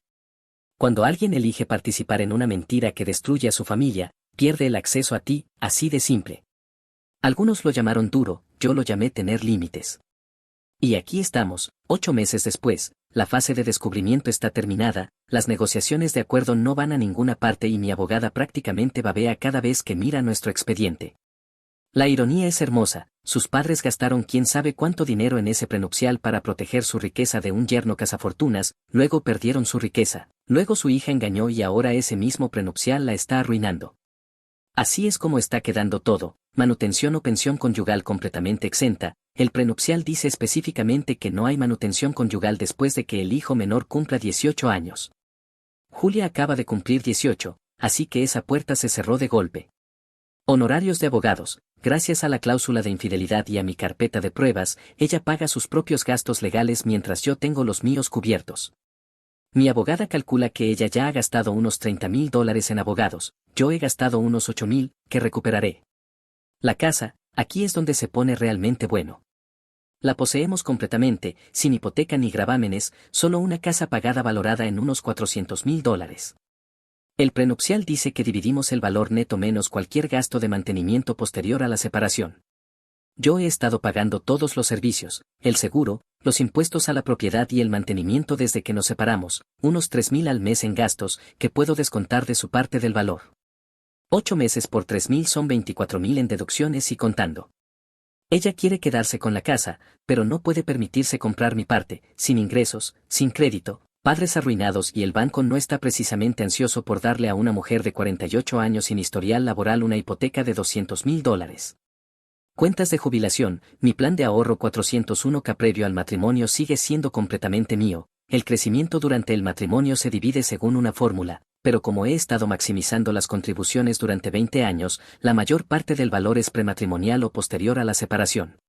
Cuando alguien elige participar en una mentira que destruye a su familia, pierde el acceso a ti, así de simple. Algunos lo llamaron duro, yo lo llamé tener límites. Y aquí estamos, 8 meses después, la fase de descubrimiento está terminada, las negociaciones de acuerdo no van a ninguna parte y mi abogada prácticamente babea cada vez que mira nuestro expediente. La ironía es hermosa, sus padres gastaron quién sabe cuánto dinero en ese prenupcial para proteger su riqueza de un yerno cazafortunas, luego perdieron su riqueza, luego su hija engañó y ahora ese mismo prenupcial la está arruinando. Así es como está quedando todo, manutención o pensión conyugal completamente exenta, el prenupcial dice específicamente que no hay manutención conyugal después de que el hijo menor cumpla 18 años. Julia acaba de cumplir 18, así que esa puerta se cerró de golpe. Honorarios de abogados, gracias a la cláusula de infidelidad y a mi carpeta de pruebas, ella paga sus propios gastos legales mientras yo tengo los míos cubiertos. Mi abogada calcula que ella ya ha gastado unos $30,000 en abogados, yo he gastado unos 8,000, que recuperaré. La casa, aquí es donde se pone realmente bueno. La poseemos completamente, sin hipoteca ni gravámenes, solo una casa pagada valorada en unos $400,000. El prenupcial dice que dividimos el valor neto menos cualquier gasto de mantenimiento posterior a la separación. Yo he estado pagando todos los servicios, el seguro, los impuestos a la propiedad y el mantenimiento desde que nos separamos, unos 3,000 al mes en gastos, que puedo descontar de su parte del valor. 8 meses por 3,000 son 24,000 en deducciones y contando. Ella quiere quedarse con la casa, pero no puede permitirse comprar mi parte, sin ingresos, sin crédito, padres arruinados y el banco no está precisamente ansioso por darle a una mujer de 48 años sin historial laboral una hipoteca de $200,000. Cuentas de jubilación, mi plan de ahorro 401k previo al matrimonio sigue siendo completamente mío, el crecimiento durante el matrimonio se divide según una fórmula, pero como he estado maximizando las contribuciones durante 20 años, la mayor parte del valor es prematrimonial o posterior a la separación.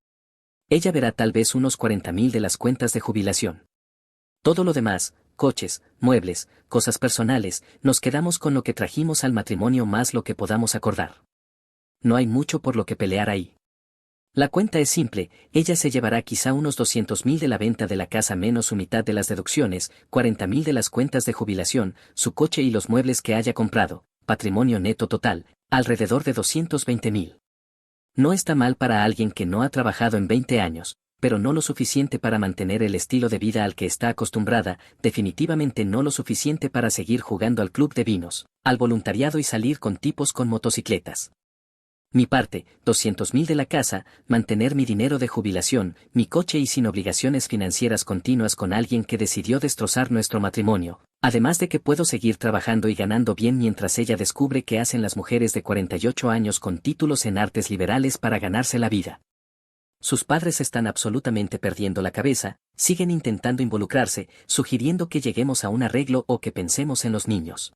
Ella verá tal vez unos 40.000 de las cuentas de jubilación. Todo lo demás, coches, muebles, cosas personales, nos quedamos con lo que trajimos al matrimonio más lo que podamos acordar. No hay mucho por lo que pelear ahí. La cuenta es simple, ella se llevará quizá unos 200.000 de la venta de la casa menos su mitad de las deducciones, 40.000 de las cuentas de jubilación, su coche y los muebles que haya comprado, patrimonio neto total, alrededor de 220.000. No está mal para alguien que no ha trabajado en 20 años, pero no lo suficiente para mantener el estilo de vida al que está acostumbrada, definitivamente no lo suficiente para seguir jugando al club de vinos, al voluntariado y salir con tipos con motocicletas. Mi parte, 200.000 de la casa, mantener mi dinero de jubilación, mi coche y sin obligaciones financieras continuas con alguien que decidió destrozar nuestro matrimonio, además de que puedo seguir trabajando y ganando bien mientras ella descubre qué hacen las mujeres de 48 años con títulos en artes liberales para ganarse la vida. Sus padres están absolutamente perdiendo la cabeza, siguen intentando involucrarse, sugiriendo que lleguemos a un arreglo o que pensemos en los niños.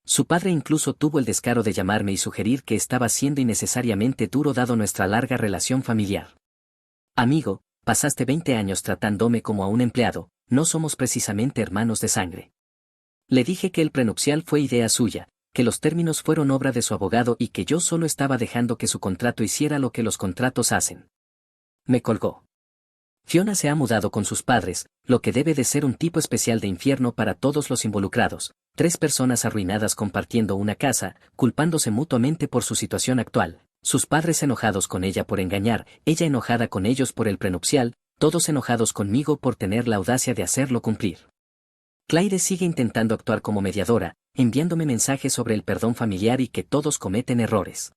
Su padre incluso tuvo el descaro de llamarme y sugerir que estaba siendo innecesariamente duro dado nuestra larga relación familiar. Amigo, pasaste 20 años tratándome como a un empleado, no somos precisamente hermanos de sangre. Le dije que el prenupcial fue idea suya, que los términos fueron obra de su abogado y que yo solo estaba dejando que su contrato hiciera lo que los contratos hacen. Me colgó. Fiona se ha mudado con sus padres, lo que debe de ser un tipo especial de infierno para todos los involucrados, 3 personas arruinadas compartiendo una casa, culpándose mutuamente por su situación actual, sus padres enojados con ella por engañar, ella enojada con ellos por el prenupcial, todos enojados conmigo por tener la audacia de hacerlo cumplir. Claire sigue intentando actuar como mediadora, enviándome mensajes sobre el perdón familiar y que todos cometen errores.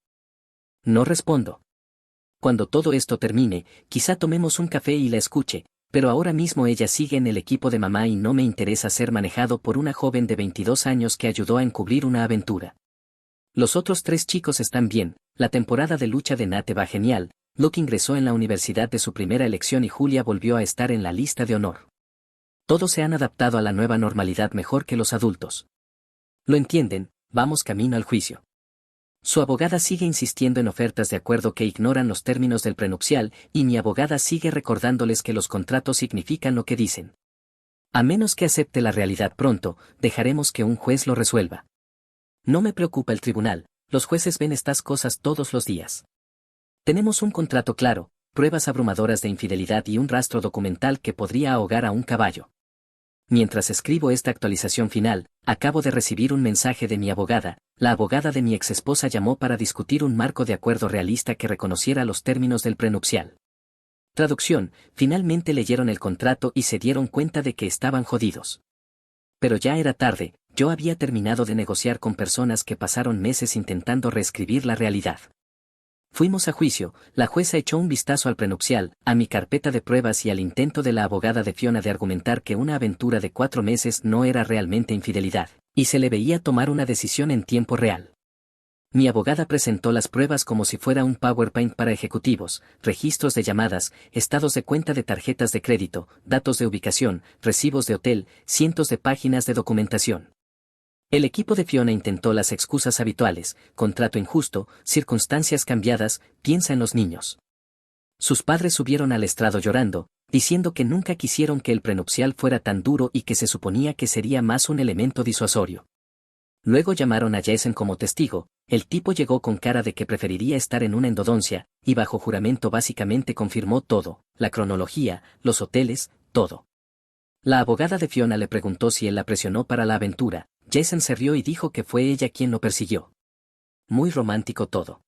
No respondo. Cuando todo esto termine, quizá tomemos un café y la escuche, pero ahora mismo ella sigue en el equipo de mamá y no me interesa ser manejado por una joven de 22 años que ayudó a encubrir una aventura. Los otros 3 chicos están bien, la temporada de lucha de Nate va genial, Luke ingresó en la universidad de su primera elección y Julia volvió a estar en la lista de honor. Todos se han adaptado a la nueva normalidad mejor que los adultos. Lo entienden, vamos camino al juicio. Su abogada sigue insistiendo en ofertas de acuerdo que ignoran los términos del prenupcial, y mi abogada sigue recordándoles que los contratos significan lo que dicen. A menos que acepte la realidad pronto, dejaremos que un juez lo resuelva. No me preocupa el tribunal, los jueces ven estas cosas todos los días. Tenemos un contrato claro, pruebas abrumadoras de infidelidad y un rastro documental que podría ahogar a un caballo. Mientras escribo esta actualización final, acabo de recibir un mensaje de mi abogada. La abogada de mi exesposa llamó para discutir un marco de acuerdo realista que reconociera los términos del prenupcial. Traducción, finalmente leyeron el contrato y se dieron cuenta de que estaban jodidos. Pero ya era tarde, yo había terminado de negociar con personas que pasaron meses intentando reescribir la realidad. Fuimos a juicio, la jueza echó un vistazo al prenupcial, a mi carpeta de pruebas y al intento de la abogada de Fiona de argumentar que una aventura de 4 meses no era realmente infidelidad, y se le veía tomar una decisión en tiempo real. Mi abogada presentó las pruebas como si fuera un PowerPoint para ejecutivos, registros de llamadas, estados de cuenta de tarjetas de crédito, datos de ubicación, recibos de hotel, cientos de páginas de documentación. El equipo de Fiona intentó las excusas habituales, contrato injusto, circunstancias cambiadas, piensa en los niños. Sus padres subieron al estrado llorando, diciendo que nunca quisieron que el prenupcial fuera tan duro y que se suponía que sería más un elemento disuasorio. Luego llamaron a Jason como testigo, el tipo llegó con cara de que preferiría estar en una endodoncia, y bajo juramento básicamente confirmó todo, la cronología, los hoteles, todo. La abogada de Fiona le preguntó si él la presionó para la aventura. Jason se rió y dijo que fue ella quien lo persiguió. Muy romántico todo.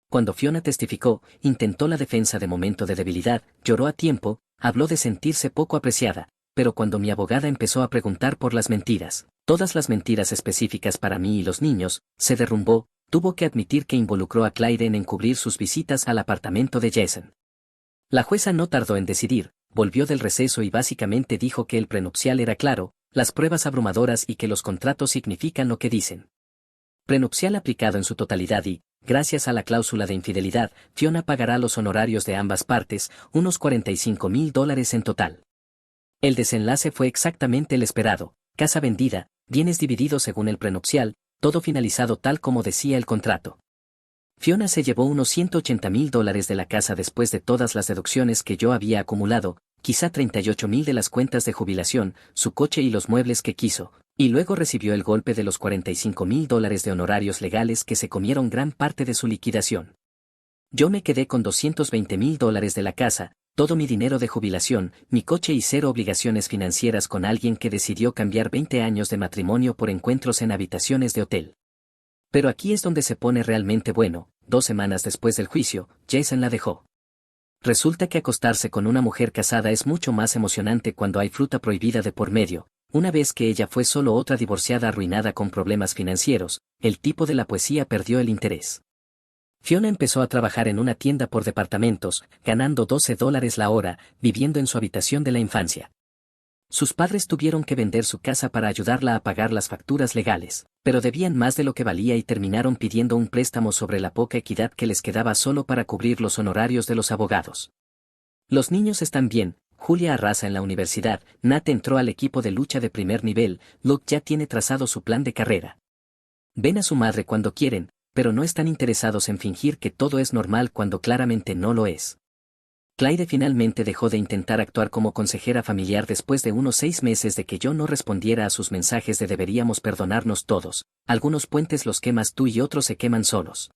Cuando Fiona testificó, intentó la defensa de momento de debilidad, lloró a tiempo, habló de sentirse poco apreciada, pero cuando mi abogada empezó a preguntar por las mentiras, todas las mentiras específicas para mí y los niños, se derrumbó, tuvo que admitir que involucró a Claire en encubrir sus visitas al apartamento de Jason. La jueza no tardó en decidir, volvió del receso y básicamente dijo que el prenupcial era claro, las pruebas abrumadoras y que los contratos significan lo que dicen. Prenupcial aplicado en su totalidad y, gracias a la cláusula de infidelidad, Fiona pagará los honorarios de ambas partes, unos $45.000 en total. El desenlace fue exactamente el esperado, casa vendida, Bienes divididos según el prenupcial, todo finalizado tal como decía el contrato. Fiona se llevó unos $180,000 de la casa después de todas las deducciones que yo había acumulado, quizá 38,000 de las cuentas de jubilación, su coche y los muebles que quiso, y luego recibió el golpe de los $45,000 de honorarios legales que se comieron gran parte de su liquidación. Yo me quedé con $220,000 de la casa, todo mi dinero de jubilación, mi coche y 0 obligaciones financieras con alguien que decidió cambiar 20 años de matrimonio por encuentros en habitaciones de hotel. Pero aquí es donde se pone realmente bueno. 2 semanas después del juicio, Jason la dejó. Resulta que acostarse con una mujer casada es mucho más emocionante cuando hay fruta prohibida de por medio. Una vez que ella fue solo otra divorciada arruinada con problemas financieros, el tipo de la poesía perdió el interés. Fiona empezó a trabajar en una tienda por departamentos, ganando $12 la hora, viviendo en su habitación de la infancia. Sus padres tuvieron que vender su casa para ayudarla a pagar las facturas legales, pero debían más de lo que valía y terminaron pidiendo un préstamo sobre la poca equidad que les quedaba solo para cubrir los honorarios de los abogados. Los niños están bien, Julia arrasa en la universidad, Nat entró al equipo de lucha de primer nivel, Luke ya tiene trazado su plan de carrera. Ven a su madre cuando quieren, pero no están interesados en fingir que todo es normal cuando claramente no lo es. Clyde finalmente dejó de intentar actuar como consejera familiar después de unos 6 meses de que yo no respondiera a sus mensajes de deberíamos perdonarnos todos, algunos puentes los quemas tú y otros se queman solos.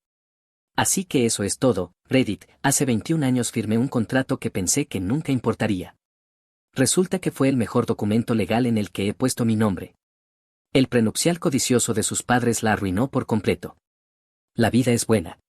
Así que eso es todo, Reddit, hace 21 años firmé un contrato que pensé que nunca importaría. Resulta que fue el mejor documento legal en el que he puesto mi nombre. El prenupcial codicioso de sus padres la arruinó por completo. La vida es buena.